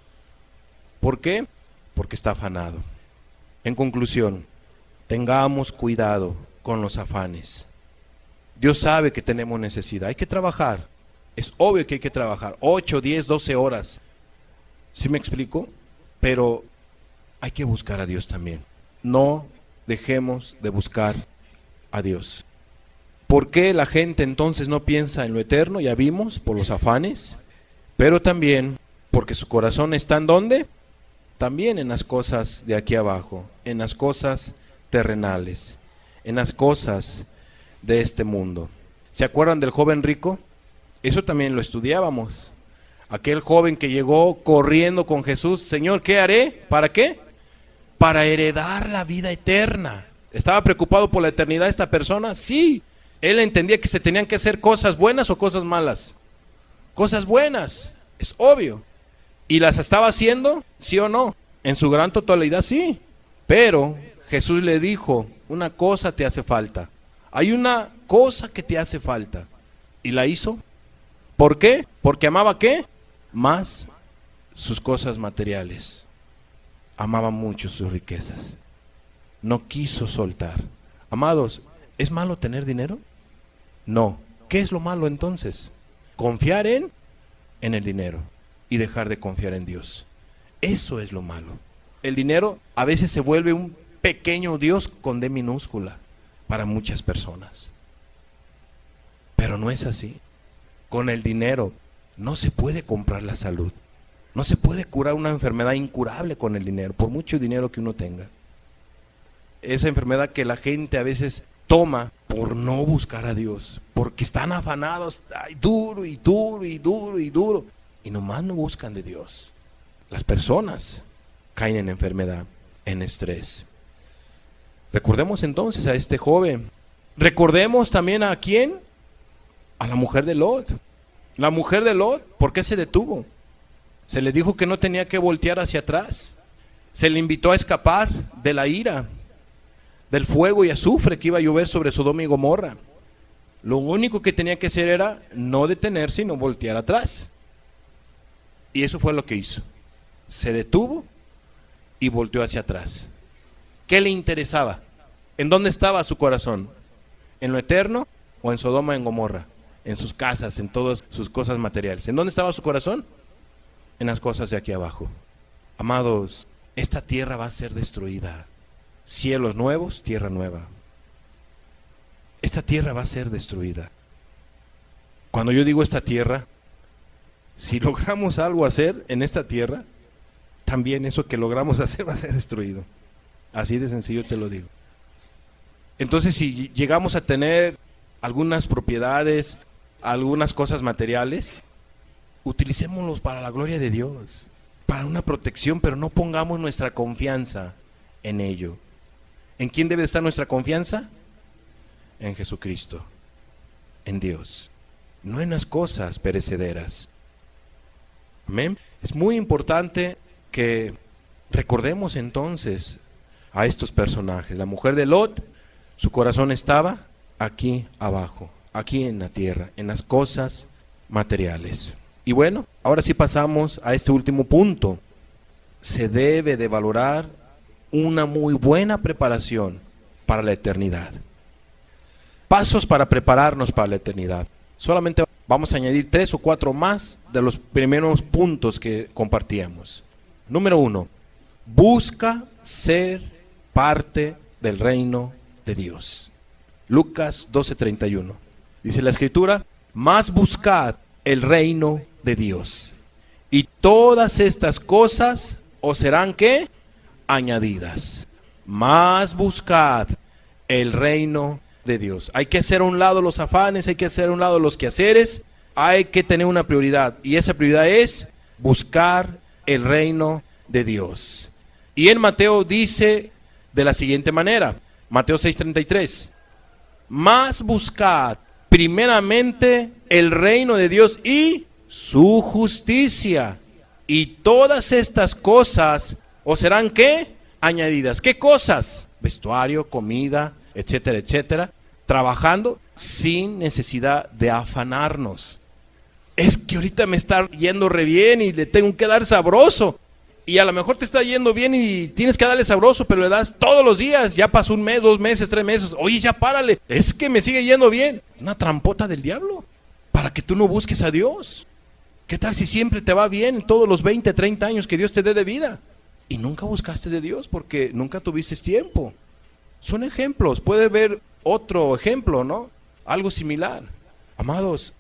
Speaker 1: ¿Por qué? Porque está afanado. En conclusión, tengamos cuidado con los afanes. Dios sabe que tenemos necesidad, hay que trabajar. Es obvio que hay que trabajar 8, 10, 12 horas. ¿Sí me explico? Pero hay que buscar a Dios también. No dejemos de buscar a Dios. ¿Por qué la gente entonces no piensa en lo eterno? Ya vimos, por los afanes, pero también porque su corazón está ¿en dónde? También en las cosas de aquí abajo, en las cosas terrenales, en las cosas de este mundo. ¿Se acuerdan del joven rico? Eso también lo estudiábamos. Aquel joven que llegó corriendo con Jesús, Señor, ¿qué haré? ¿Para qué? Para heredar la vida eterna. ¿Estaba preocupado por la eternidad esta persona? Sí. Él entendía que se tenían que hacer cosas buenas o cosas malas. Cosas buenas, es obvio. ¿Y las estaba haciendo? ¿Sí o no? En su gran totalidad sí. Pero Jesús le dijo, una cosa te hace falta. Hay una cosa que te hace falta. ¿Y la hizo? ¿Por qué? Porque amaba ¿qué? Más sus cosas materiales. Amaba mucho sus riquezas. No quiso soltar. Amados, ¿es malo tener dinero? No. ¿Qué es lo malo entonces? Confiar en el dinero y dejar de confiar en Dios. Eso es lo malo. El dinero a veces se vuelve un pequeño Dios con D minúscula para muchas personas. Pero no es así. Con el dinero no se puede comprar la salud. No se puede curar una enfermedad incurable con el dinero, por mucho dinero que uno tenga. Esa enfermedad que la gente a veces toma por no buscar a Dios, porque están afanados, ay, duro y duro y duro y duro, y nomás no buscan de Dios. Las personas caen en enfermedad, en estrés. Recordemos entonces a este joven. Recordemos también a quién, a la mujer de Lot. La mujer de Lot, ¿por qué se detuvo? Se le dijo que no tenía que voltear hacia atrás. Se le invitó a escapar de la ira, del fuego y azufre que iba a llover sobre Sodoma y Gomorra. Lo único que tenía que hacer era no detenerse y no voltear atrás. Y eso fue lo que hizo. Se detuvo y volteó hacia atrás. ¿Qué le interesaba? ¿En dónde estaba su corazón? ¿En lo eterno o en Sodoma y en Gomorra? En sus casas, en todas sus cosas materiales. ¿En dónde estaba su corazón? En las cosas de aquí abajo. Amados, esta tierra va a ser destruida. Cielos nuevos, tierra nueva. Esta tierra va a ser destruida. Cuando yo digo esta tierra, si logramos algo hacer en esta tierra, también eso que logramos hacer va a ser destruido. Así de sencillo te lo digo. Entonces, si llegamos a tener algunas propiedades, algunas cosas materiales, utilicémoslos para la gloria de Dios, para una protección, pero no pongamos nuestra confianza en ello. ¿En quién debe estar nuestra confianza? En Jesucristo, en Dios, no en las cosas perecederas. Amén. Es muy importante que recordemos entonces a estos personajes. La mujer de Lot, su corazón estaba aquí abajo, aquí en la tierra, en las cosas materiales. Y bueno, ahora sí pasamos a este último punto. Se debe de valorar una muy buena preparación para la eternidad. Pasos para prepararnos para la eternidad. Solamente vamos a añadir 3 o 4 más de los primeros puntos que compartíamos. Número 1, busca ser parte del reino de Dios. Lucas 12:31. Dice la Escritura, mas buscad el reino de Dios, y todas estas cosas os serán, ¿qué? Añadidas. Mas buscad el reino de Dios. Hay que hacer a un lado los afanes, hay que hacer a un lado los quehaceres, hay que tener una prioridad, y esa prioridad es buscar el reino de Dios. Y en Mateo dice de la siguiente manera, Mateo 6:33, mas buscad primeramente el reino de Dios y su justicia, y todas estas cosas os serán, ¿qué? Añadidas. ¿Qué cosas? Vestuario, comida, etcétera, etcétera. Trabajando sin necesidad de afanarnos. Es que ahorita me está yendo re bien y le tengo que dar sabroso. Y a lo mejor te está yendo bien y tienes que darle sabroso, pero le das todos los días. Ya pasó 1 mes, 2 meses, 3 meses. Oye, ya párale. Es que me sigue yendo bien. Una trampota del diablo para que tú no busques a Dios. ¿Qué tal si siempre te va bien todos los 20, 30 años que Dios te dé de vida? Y nunca buscaste de Dios porque nunca tuviste tiempo. Son ejemplos. Puede ver otro ejemplo, ¿no? Algo similar. Amados,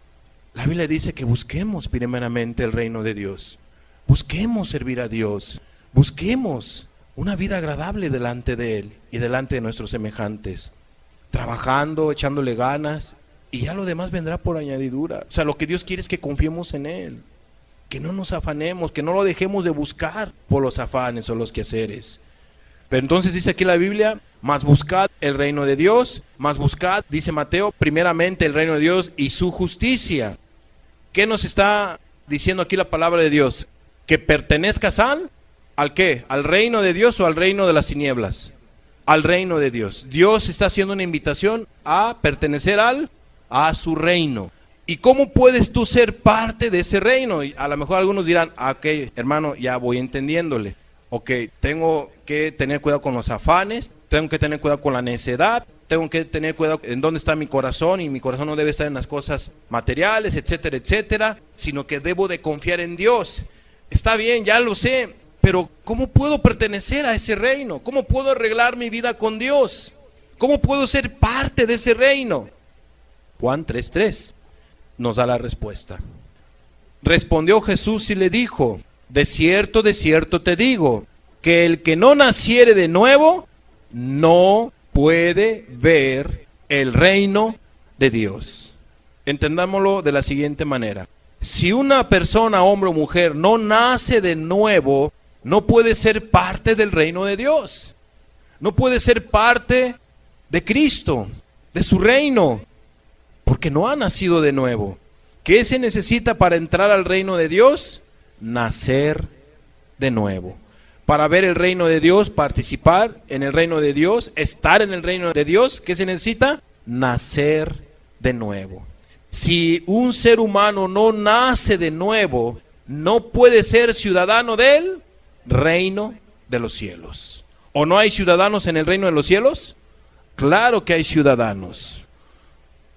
Speaker 1: la Biblia dice que busquemos primeramente el reino de Dios. Busquemos servir a Dios. Busquemos una vida agradable delante de Él y delante de nuestros semejantes. Trabajando, echándole ganas, y ya lo demás vendrá por añadidura. O sea, lo que Dios quiere es que confiemos en Él. Que no nos afanemos, que no lo dejemos de buscar por los afanes o los quehaceres. Pero entonces dice aquí la Biblia, mas buscad el reino de Dios, mas buscad, dice Mateo, primeramente el reino de Dios y su justicia. ¿Qué nos está diciendo aquí la palabra de Dios? Que pertenezcas ¿al qué? ¿Al reino de Dios o al reino de las tinieblas? Al reino de Dios. Dios está haciendo una invitación a pertenecer a su reino. ¿Y cómo puedes tú ser parte de ese reino? Y a lo mejor algunos dirán, ok, hermano, ya voy entendiéndole. Ok, tengo que tener cuidado con los afanes, tengo que tener cuidado con la necedad, tengo que tener cuidado en dónde está mi corazón, y mi corazón no debe estar en las cosas materiales, etcétera, etcétera, sino que debo de confiar en Dios. Está bien, ya lo sé, pero ¿cómo puedo pertenecer a ese reino? ¿Cómo puedo arreglar mi vida con Dios? ¿Cómo puedo ser parte de ese reino? Juan 3:3 nos da la respuesta. Respondió Jesús y le dijo, de cierto te digo, que el que no naciere de nuevo, no puede ver el reino de Dios. Entendámoslo de la siguiente manera. Si una persona, hombre o mujer, no nace de nuevo, no puede ser parte del reino de Dios. No puede ser parte de Cristo, de su reino, porque no ha nacido de nuevo. ¿Qué se necesita para entrar al reino de Dios? Nacer de nuevo. Para ver el reino de Dios, participar en el reino de Dios, estar en el reino de Dios, ¿qué se necesita? Nacer de nuevo. Si un ser humano no nace de nuevo, no puede ser ciudadano del reino de los cielos. ¿O no hay ciudadanos en el reino de los cielos? Claro que hay ciudadanos.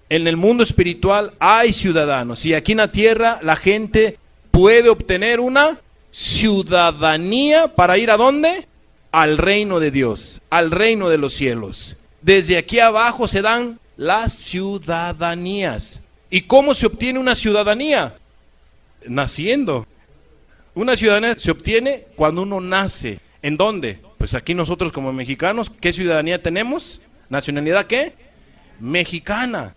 Speaker 1: En el mundo espiritual hay ciudadanos. Y aquí en la tierra la gente puede obtener una ciudadanía para ir ¿a dónde? Al reino de Dios, al reino de los cielos. Desde aquí abajo se dan las ciudadanías. ¿Y cómo se obtiene una ciudadanía? Naciendo. Una ciudadanía se obtiene cuando uno nace. ¿En dónde? Pues aquí nosotros como mexicanos, ¿qué ciudadanía tenemos? ¿Nacionalidad qué? Mexicana.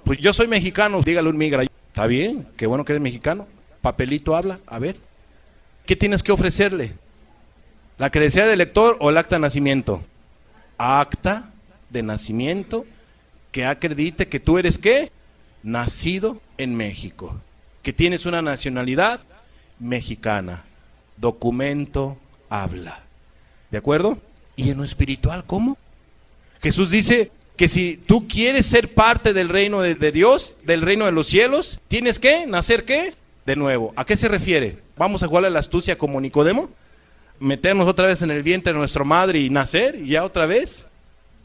Speaker 1: Pues yo soy mexicano, dígale un migra. Está bien, qué bueno que eres mexicano. Papelito habla, a ver. ¿Qué tienes que ofrecerle? ¿La credencial de elector o el acta de nacimiento? Acta de nacimiento que acredite que tú eres ¿qué? Nacido en México, que tienes una nacionalidad mexicana. Documento habla. ¿De acuerdo? Y en lo espiritual, ¿cómo? Jesús dice que si tú quieres ser parte del reino de Dios, del reino de los cielos, tienes que nacer ¿qué? De nuevo. ¿A qué se refiere? ¿Vamos a jugar a la astucia como Nicodemo? ¿Meternos otra vez en el vientre de nuestra madre y nacer y ya otra vez?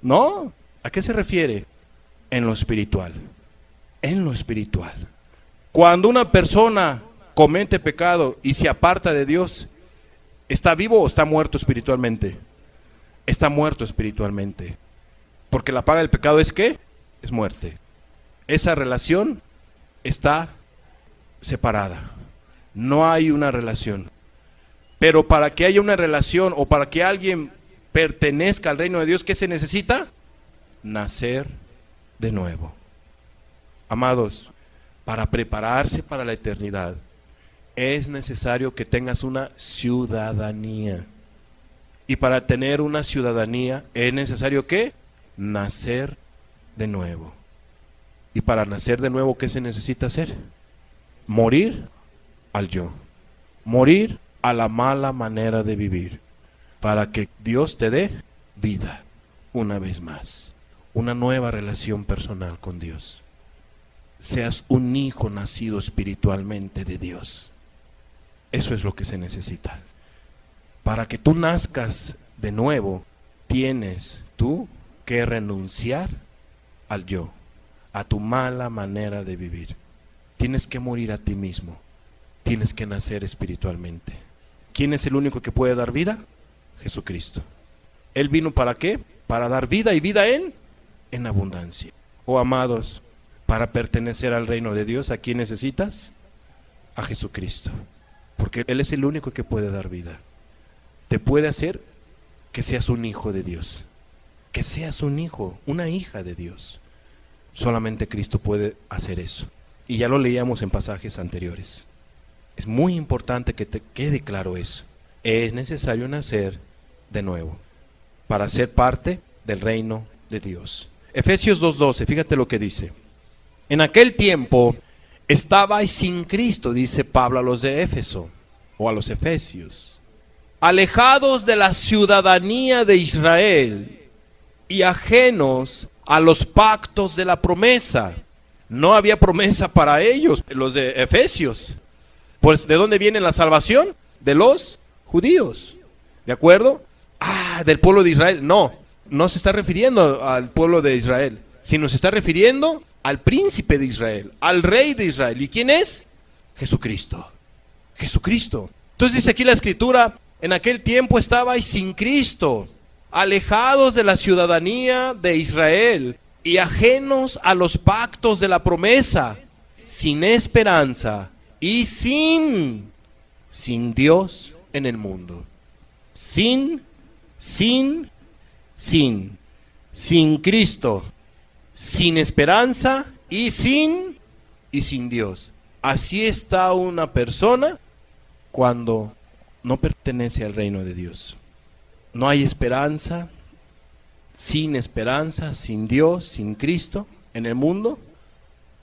Speaker 1: No. ¿A qué se refiere? En lo espiritual. En lo espiritual. Cuando una persona comete pecado y se aparta de Dios, ¿está vivo o está muerto espiritualmente? Está muerto espiritualmente. Porque la paga del pecado es ¿qué? Es muerte. Esa relación está separada. No hay una relación. Pero para que haya una relación o para que alguien pertenezca al reino de Dios, ¿qué se necesita? Nacer de nuevo. Amados, para prepararse para la eternidad, es necesario que tengas una ciudadanía. Y para tener una ciudadanía, es necesario ¿qué? Nacer de nuevo. Y para nacer de nuevo, ¿qué se necesita hacer? Morir al yo. Morir a la mala manera de vivir. Para que Dios te dé vida una vez más. Una nueva relación personal con Dios. Seas un hijo nacido espiritualmente de Dios. Eso es lo que se necesita. Para que tú nazcas de nuevo, tienes tú que renunciar al yo, a tu mala manera de vivir. Tienes que morir a ti mismo. Tienes que nacer espiritualmente. ¿Quién es el único que puede dar vida? Jesucristo. ¿Él vino para qué? Para dar vida y vida en abundancia. Oh amados, para pertenecer al reino de Dios, ¿a quién necesitas? A Jesucristo. Porque Él es el único que puede dar vida. Te puede hacer que seas un hijo de Dios. Que seas un hijo, una hija de Dios. Solamente Cristo puede hacer eso. Y ya lo leíamos en pasajes anteriores. Es muy importante que te quede claro eso. Es necesario nacer de nuevo para ser parte del reino de Dios. Efesios 2:12, fíjate lo que dice. En aquel tiempo estabais sin Cristo, dice Pablo a los de Éfeso o a los efesios, alejados de la ciudadanía de Israel y ajenos a los pactos de la promesa. No había promesa para ellos, los de Efesios. Pues ¿de dónde viene la salvación? De los judíos. ¿De acuerdo? Del pueblo de Israel. No se está refiriendo al pueblo de Israel, sino se está refiriendo al príncipe de Israel, al rey de Israel. ¿Y quién es? Jesucristo. Jesucristo. Entonces dice aquí la escritura, en aquel tiempo estabais sin Cristo, alejados de la ciudadanía de Israel y ajenos a los pactos de la promesa, sin esperanza y sin Dios en el mundo. Sin Cristo, sin esperanza y sin Dios. Así está una persona cuando no pertenece al reino de Dios. No hay esperanza, sin Dios, sin Cristo en el mundo,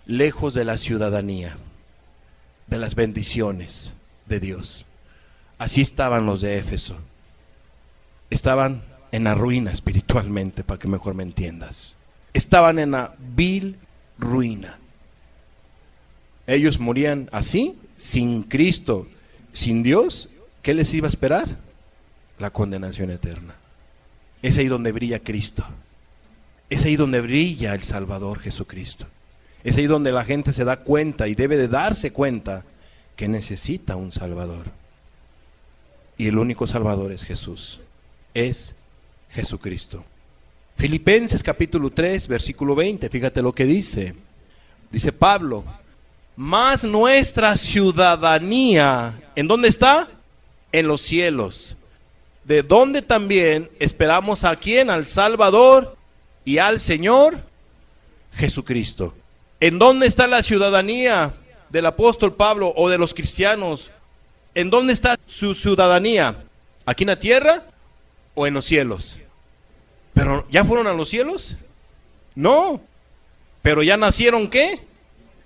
Speaker 1: lejos de la ciudadanía, de las bendiciones de Dios. Así estaban los de Éfeso. Estaban en la ruina espiritualmente, para que mejor me entiendas. Estaban en la vil ruina. Ellos morían así, sin Cristo, sin Dios. ¿Qué les iba a esperar? La condenación eterna. Es ahí donde brilla Cristo. Es ahí donde brilla el Salvador Jesucristo. Es ahí donde la gente se da cuenta y debe de darse cuenta que necesita un Salvador. Y el único Salvador es Jesús. Es Jesucristo. Filipenses capítulo 3, versículo 20, fíjate lo que dice. Dice Pablo, mas nuestra ciudadanía, ¿en dónde está? En los cielos. De donde también esperamos a quién, al Salvador y al Señor Jesucristo. ¿En dónde está la ciudadanía del apóstol Pablo o de los cristianos? ¿En dónde está su ciudadanía? ¿Aquí en la tierra o en los cielos? ¿Pero ya fueron a los cielos? No. ¿Pero ya nacieron qué?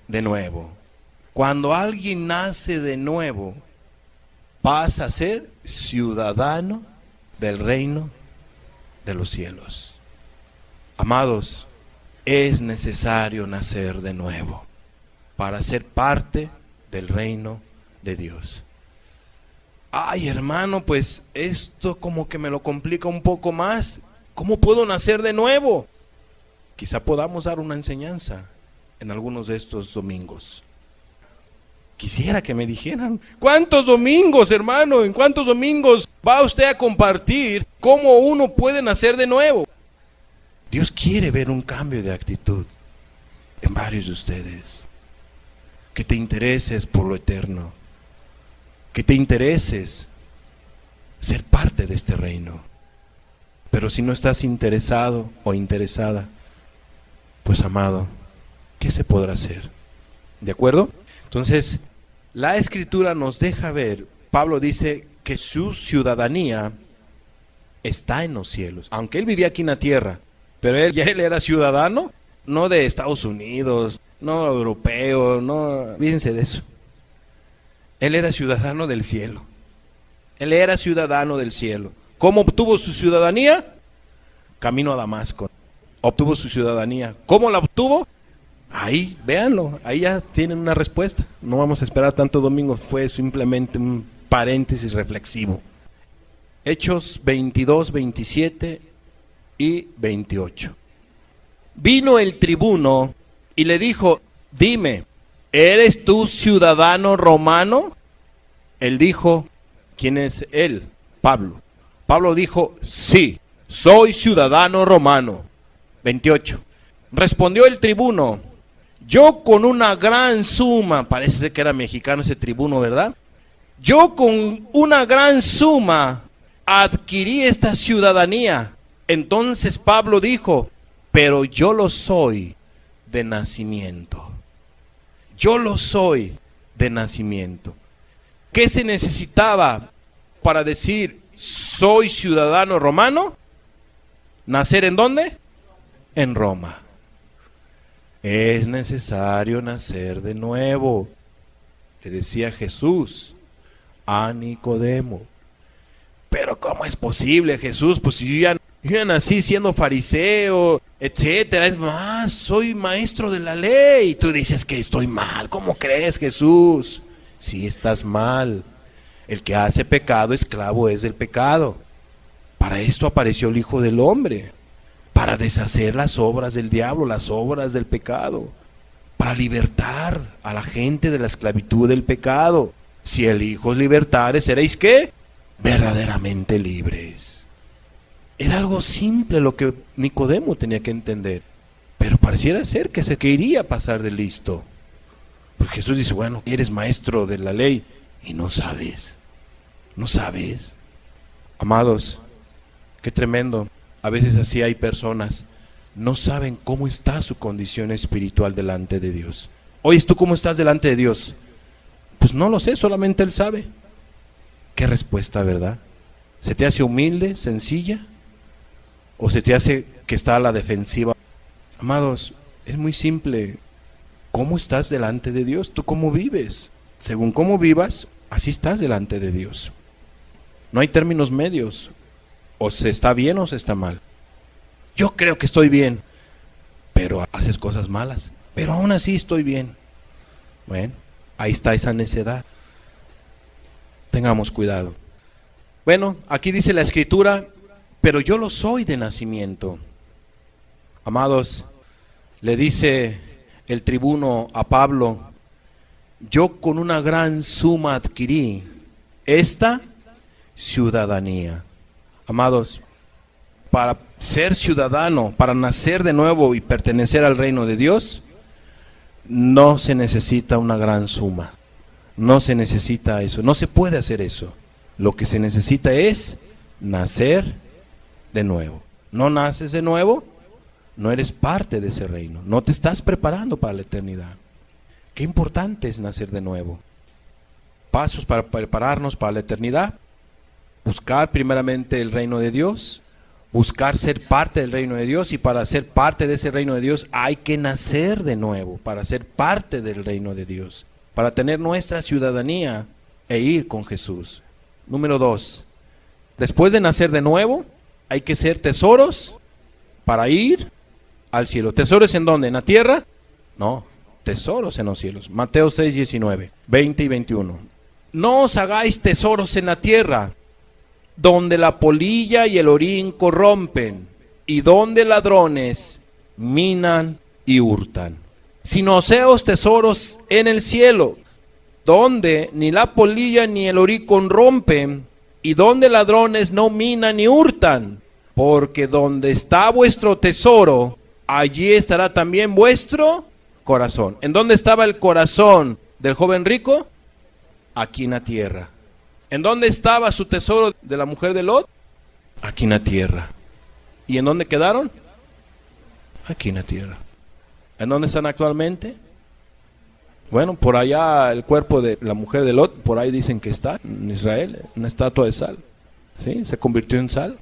Speaker 1: De nuevo. Cuando alguien nace de nuevo, pasa a ser ciudadano del reino de los cielos. Amados, es necesario nacer de nuevo para ser parte del reino de Dios. Ay, hermano, pues esto como que me lo complica un poco más. ¿Cómo puedo nacer de nuevo? Quizá podamos dar una enseñanza en algunos de estos domingos. Quisiera que me dijeran, ¿cuántos domingos, hermano? ¿En cuántos domingos va usted a compartir cómo uno puede nacer de nuevo? Dios quiere ver un cambio de actitud en varios de ustedes. Que te intereses por lo eterno. Que te intereses ser parte de este reino. Pero si no estás interesado o interesada, pues amado, ¿qué se podrá hacer? ¿De acuerdo? Entonces, la Escritura nos deja ver, Pablo dice que su ciudadanía está en los cielos. Aunque él vivía aquí en la tierra, pero él era ciudadano, no de Estados Unidos, no europeo, no, fíjense de eso. Él era ciudadano del cielo. Él era ciudadano del cielo. ¿Cómo obtuvo su ciudadanía? Camino a Damasco. Obtuvo su ciudadanía. ¿Cómo la obtuvo? Ahí, véanlo, ahí ya tienen una respuesta. No vamos a esperar tanto domingo, fue simplemente un paréntesis reflexivo. Hechos 22, 27 y 28. Vino el tribuno y le dijo, dime, ¿eres tú ciudadano romano? Él dijo, ¿quién es él? Pablo. Pablo dijo, sí, soy ciudadano romano. 28. Respondió el tribuno, yo con una gran suma, parece que era mexicano ese tribuno, ¿verdad? Yo con una gran suma adquirí esta ciudadanía. Entonces Pablo dijo, pero yo lo soy de nacimiento. Yo lo soy de nacimiento. ¿Qué se necesitaba para decir soy ciudadano romano? ¿Nacer en dónde? En Roma. Es necesario nacer de nuevo. Le decía Jesús a Nicodemo. Pero ¿cómo es posible, Jesús? Pues si yo ya nací siendo fariseo, etcétera. Es más, soy maestro de la ley. Y tú dices que estoy mal. ¿Cómo crees, Jesús? Sí, estás mal. El que hace pecado, esclavo es del pecado. Para esto apareció el Hijo del Hombre. Para deshacer las obras del diablo, las obras del pecado. Para libertar a la gente de la esclavitud del pecado. Si el Hijo os libertare, ¿seréis qué? Verdaderamente libres. Era algo simple lo que Nicodemo tenía que entender. Pero pareciera ser que se quería pasar de listo. Pues Jesús dice, bueno, eres maestro de la ley y no sabes. No sabes. Amados, qué tremendo. A veces así hay personas, no saben cómo está su condición espiritual delante de Dios. Oye, ¿tú cómo estás delante de Dios? Pues no lo sé, solamente Él sabe. ¿Qué respuesta, verdad? ¿Se te hace humilde, sencilla? ¿O se te hace que está a la defensiva? Amados, es muy simple. ¿Cómo estás delante de Dios? ¿Tú cómo vives? Según cómo vivas, así estás delante de Dios. No hay términos medios. O se está bien o se está mal. Yo creo que estoy bien, pero haces cosas malas. Pero aún así estoy bien. Bueno, ahí está esa necedad. Tengamos cuidado. Bueno, aquí dice la Escritura, pero yo lo soy de nacimiento. Amados, le dice el tribuno a Pablo, yo con una gran suma adquirí esta ciudadanía. Amados, para ser ciudadano, para nacer de nuevo y pertenecer al reino de Dios, no se necesita una gran suma. No se necesita eso, no se puede hacer eso. Lo que se necesita es nacer de nuevo. ¿No naces de nuevo? no eres parte de ese reino, no te estás preparando para la eternidad. Qué importante es nacer de nuevo. Pasos para prepararnos para la eternidad: buscar primeramente el reino de Dios, buscar ser parte del reino de Dios, y para ser parte de ese reino de Dios hay que nacer de nuevo, para ser parte del reino de Dios, para tener nuestra ciudadanía e ir con Jesús. Número 2, después de nacer de nuevo, hay que ser tesoros para ir al cielo. ¿Tesoros en dónde? ¿En la tierra? No, tesoros en los cielos. Mateo 6, 19, 20 y 21. No os hagáis tesoros en la tierra, donde la polilla y el orín corrompen, y donde ladrones minan y hurtan. Sino haceos tesoros en el cielo, donde ni la polilla ni el orín corrompen, y donde ladrones no minan ni hurtan. Porque donde está vuestro tesoro, allí estará también vuestro corazón. ¿En dónde estaba el corazón del joven rico? Aquí en la tierra. ¿En dónde estaba su tesoro de la mujer de Lot? Aquí en la tierra. ¿Y en dónde quedaron? Aquí en la tierra. ¿En dónde están actualmente? Bueno, por allá el cuerpo de la mujer de Lot, por ahí dicen que está en Israel, una estatua de sal. ¿Sí? Se convirtió en sal.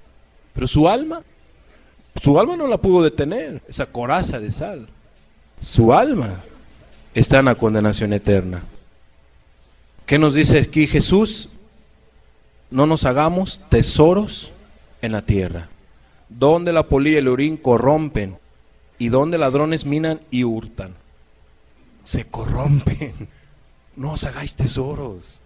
Speaker 1: Pero su alma no la pudo detener, esa coraza de sal. Su alma está en la condenación eterna. ¿Qué nos dice aquí Jesús? No nos hagamos tesoros en la tierra, donde la polilla y el orín corrompen, y donde ladrones minan y hurtan. Se corrompen. No os hagáis tesoros.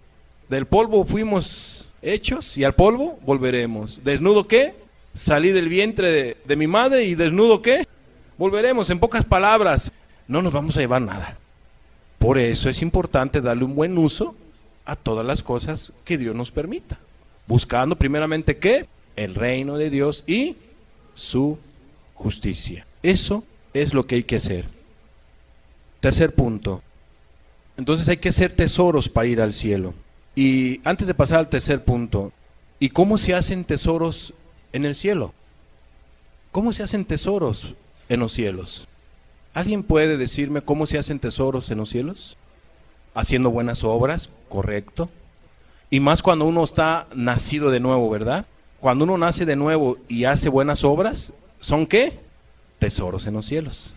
Speaker 1: Del polvo fuimos hechos y al polvo volveremos. ¿Desnudo qué? Salí del vientre de mi madre, y desnudo ¿qué? Volveremos. En pocas palabras, no nos vamos a llevar nada. Por eso es importante darle un buen uso a todas las cosas que Dios nos permita, buscando primeramente ¿qué? El reino de Dios y su justicia. Eso es lo que hay que hacer. Tercer punto. Entonces hay que hacer tesoros para ir al cielo. Y antes de pasar al tercer punto, ¿y cómo se hacen tesoros en el cielo? ¿Cómo se hacen tesoros en los cielos? ¿Alguien puede decirme cómo se hacen tesoros en los cielos? Haciendo buenas obras, correcto. Y más cuando uno está nacido de nuevo, ¿verdad? Cuando uno nace de nuevo y hace buenas obras, ¿son qué? Tesoros en los cielos.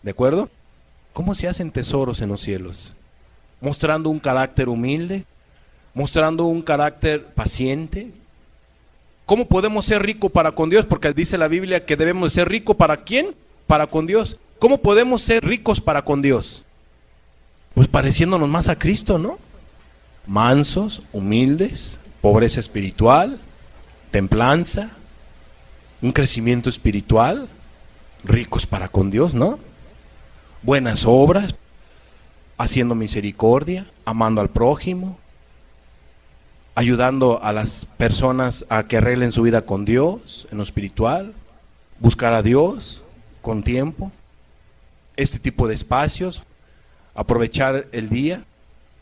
Speaker 1: ¿De acuerdo? ¿Cómo se hacen tesoros en los cielos? Mostrando un carácter humilde, mostrando un carácter paciente. ¿Cómo podemos ser ricos para con Dios? Porque dice la Biblia que debemos ser ricos ¿para quién? Para con Dios. ¿Cómo podemos ser ricos para con Dios? Pues pareciéndonos más a Cristo, ¿no? Mansos, humildes, pobreza espiritual, templanza, un crecimiento espiritual, ricos para con Dios, ¿no? Buenas obras, haciendo misericordia, amando al prójimo, ayudando a las personas a que arreglen su vida con Dios, en lo espiritual, buscar a Dios con tiempo, este tipo de espacios, aprovechar el día,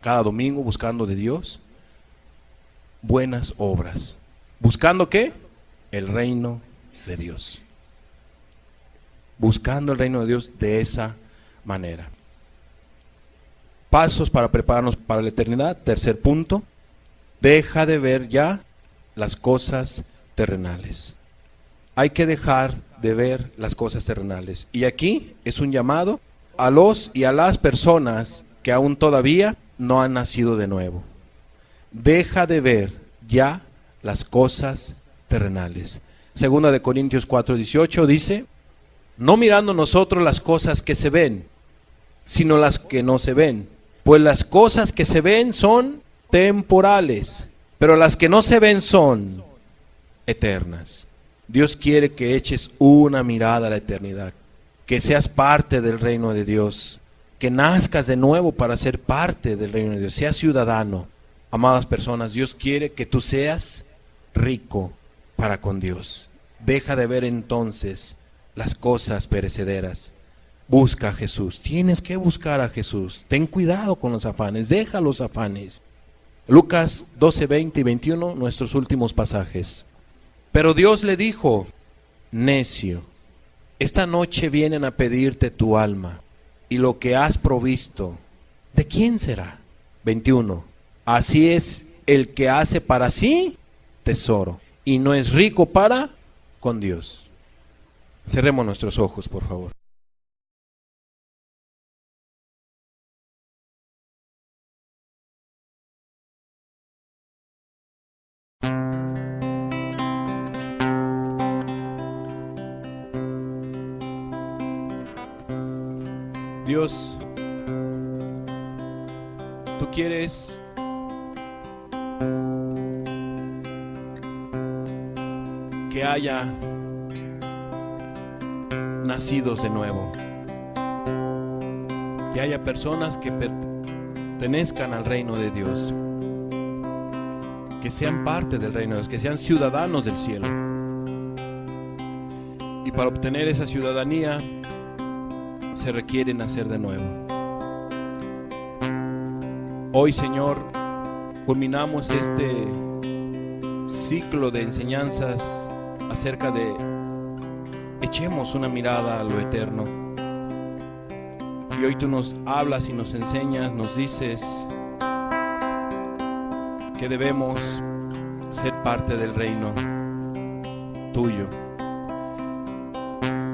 Speaker 1: cada domingo buscando de Dios, buenas obras, buscando ¿qué? El reino de Dios, buscando el reino de Dios de esa manera. Pasos para prepararnos para la eternidad. Tercer punto. Deja de ver ya las cosas terrenales. Hay que dejar de ver las cosas terrenales. Y aquí es un llamado a los y a las personas que aún todavía no han nacido de nuevo. Deja de ver ya las cosas terrenales. Segunda de Corintios 4:18 dice: no mirando nosotros las cosas que se ven, sino las que no se ven. Pues las cosas que se ven son temporales, pero las que no se ven son eternas. Dios quiere que eches una mirada a la eternidad, que seas parte del reino de Dios, que nazcas de nuevo para ser parte del reino de Dios, seas ciudadano. Amadas personas, Dios quiere que tú seas rico para con Dios. Deja de ver entonces las cosas perecederas. Busca a Jesús. Tienes que buscar a Jesús. Ten cuidado con los afanes. Deja los afanes. Lucas 12, 20 y 21, nuestros últimos pasajes. Pero Dios le dijo: necio, esta noche vienen a pedirte tu alma, y lo que has provisto, ¿de quién será? 21. Así es el que hace para sí tesoro, y no es rico para con Dios. Cerremos nuestros ojos, por favor. Dios, tú quieres que haya nacidos de nuevo, que haya personas que pertenezcan al reino de Dios, que sean parte del reino de Dios, que sean ciudadanos del cielo. Y para obtener esa ciudadanía se requiere nacer de nuevo. Hoy, Señor, culminamos este ciclo de enseñanzas acerca de echemos una mirada a lo eterno. Y hoy tú nos hablas y nos enseñas, nos dices que debemos ser parte del reino tuyo,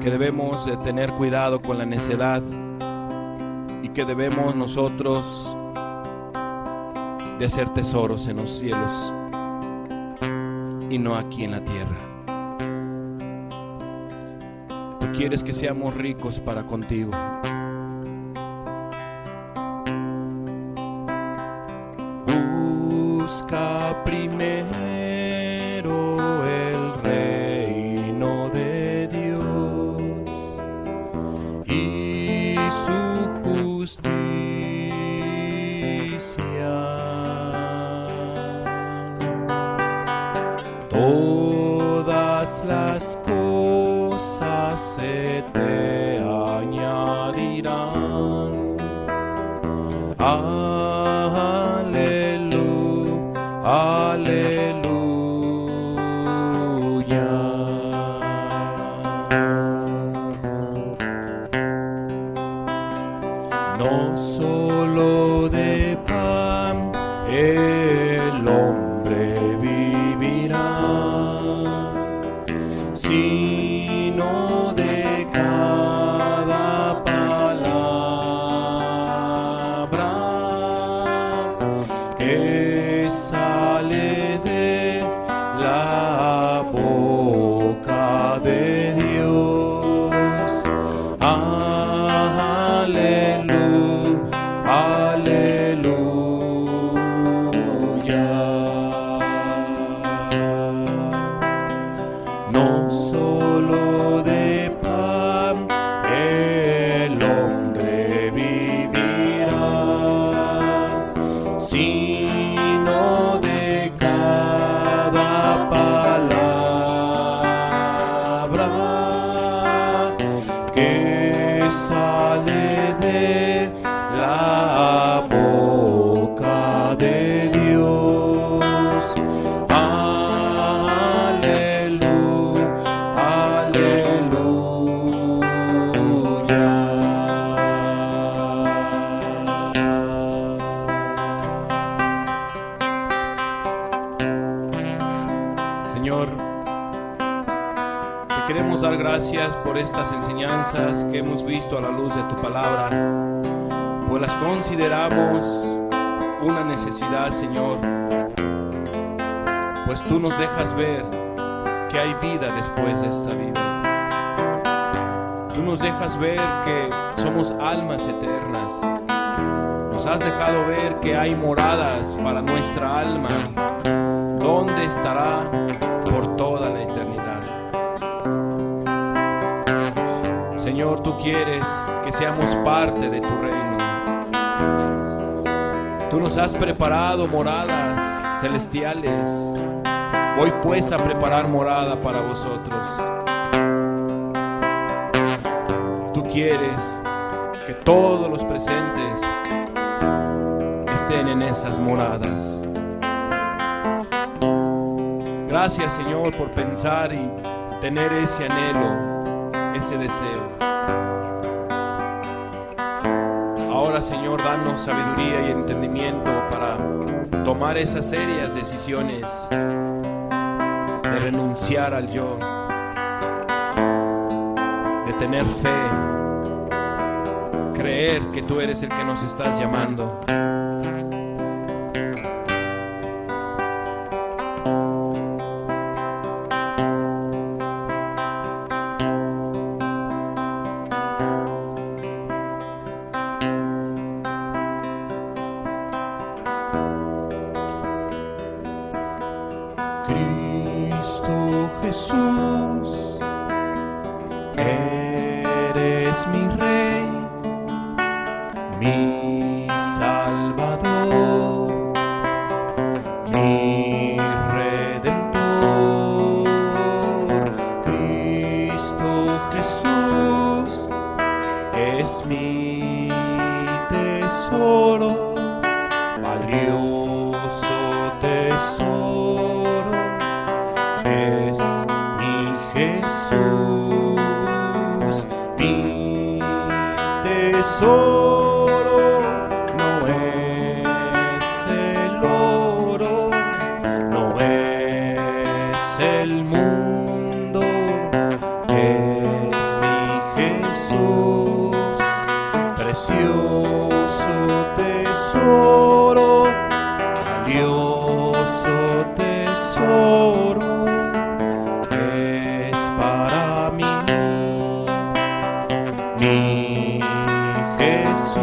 Speaker 1: que debemos de tener cuidado con la necedad y que debemos nosotros de hacer tesoros en los cielos y no aquí en la tierra. Tú quieres que seamos ricos para contigo. Busca primero el reino de Dios y su justicia. Todas las cosas se te añadirán. Aleluya. No solo de pan el hombre vivirá, sino de cada palabra que sale de la boca de Dios. Aleluya. No solo de pan el hombre vivirá, sino de cada palabra que sale de la boca de Dios. Señor, te queremos dar gracias por estas enseñanzas que hemos visto a la luz de tu palabra, pues las consideramos una necesidad, Señor, pues tú nos dejas ver que hay vida después de esta vida. Tú nos dejas ver que somos almas eternas. Nos has dejado ver que hay moradas para nuestra alma, donde estará por toda la eternidad. Señor, tú quieres que seamos parte de tu reino. Tú nos has preparado moradas celestiales. Voy pues a preparar morada para vosotros. Tú quieres que todos los presentes estén en esas moradas. Gracias, Señor, por pensar y tener ese anhelo, ese deseo. Ahora, Señor, danos sabiduría y entendimiento para tomar esas serias decisiones de renunciar al yo, de tener fe, creer que tú eres el que nos estás llamando.
Speaker 2: Cristo Jesús, eres mi Rey, mi Salvador, mi Redentor. Cristo Jesús es mi tesoro, valioso tesoro. Es mi Jesús, mi tesoro. No es el oro, no es el mundo, es mi Jesús, precioso tesoro, valioso tesoro. Para mí, mi Jesús.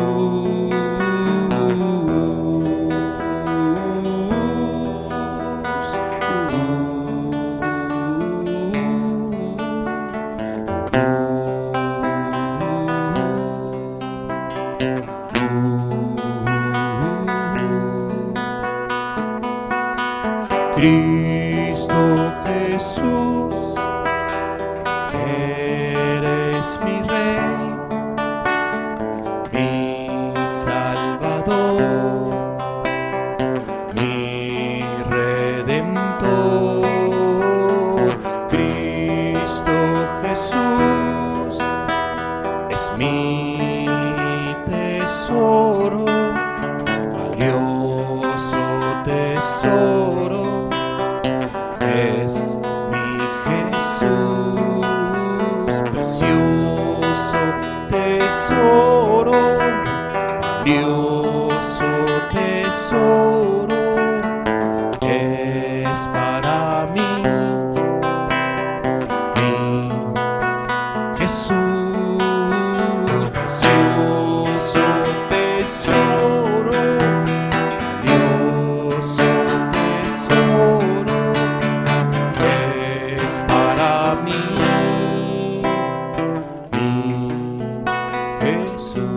Speaker 2: Cristo Jesús, eres mi Rey, mi Salvador, mi Redentor. Cristo Jesús es mi tesoro, valioso tesoro. Es mi Jesús, precioso tesoro, valioso tesoro. Es para mí, mi Jesús, precioso tesoro, valioso tesoro. Es para mí, mi Jesús,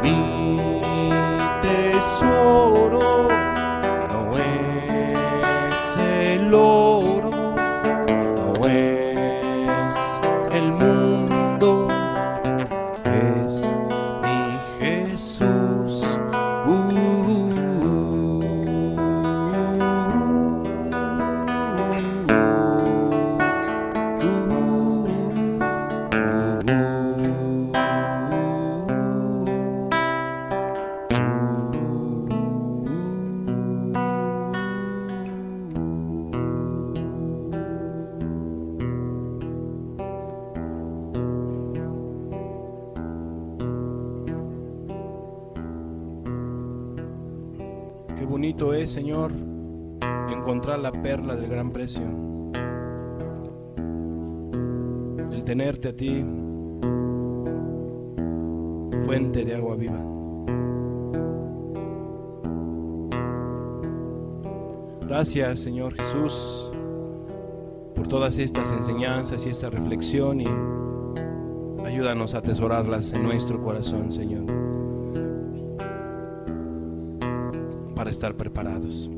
Speaker 2: mi tesoro. No es el oro, no es el mundo, es mi Jesús.
Speaker 1: Qué bonito es, Señor, encontrar la perla del gran precio. El tenerte a ti, fuente de agua viva. Gracias, Señor Jesús, por todas estas enseñanzas y esta reflexión, y ayúdanos a atesorarlas en nuestro corazón, Señor, para estar preparados.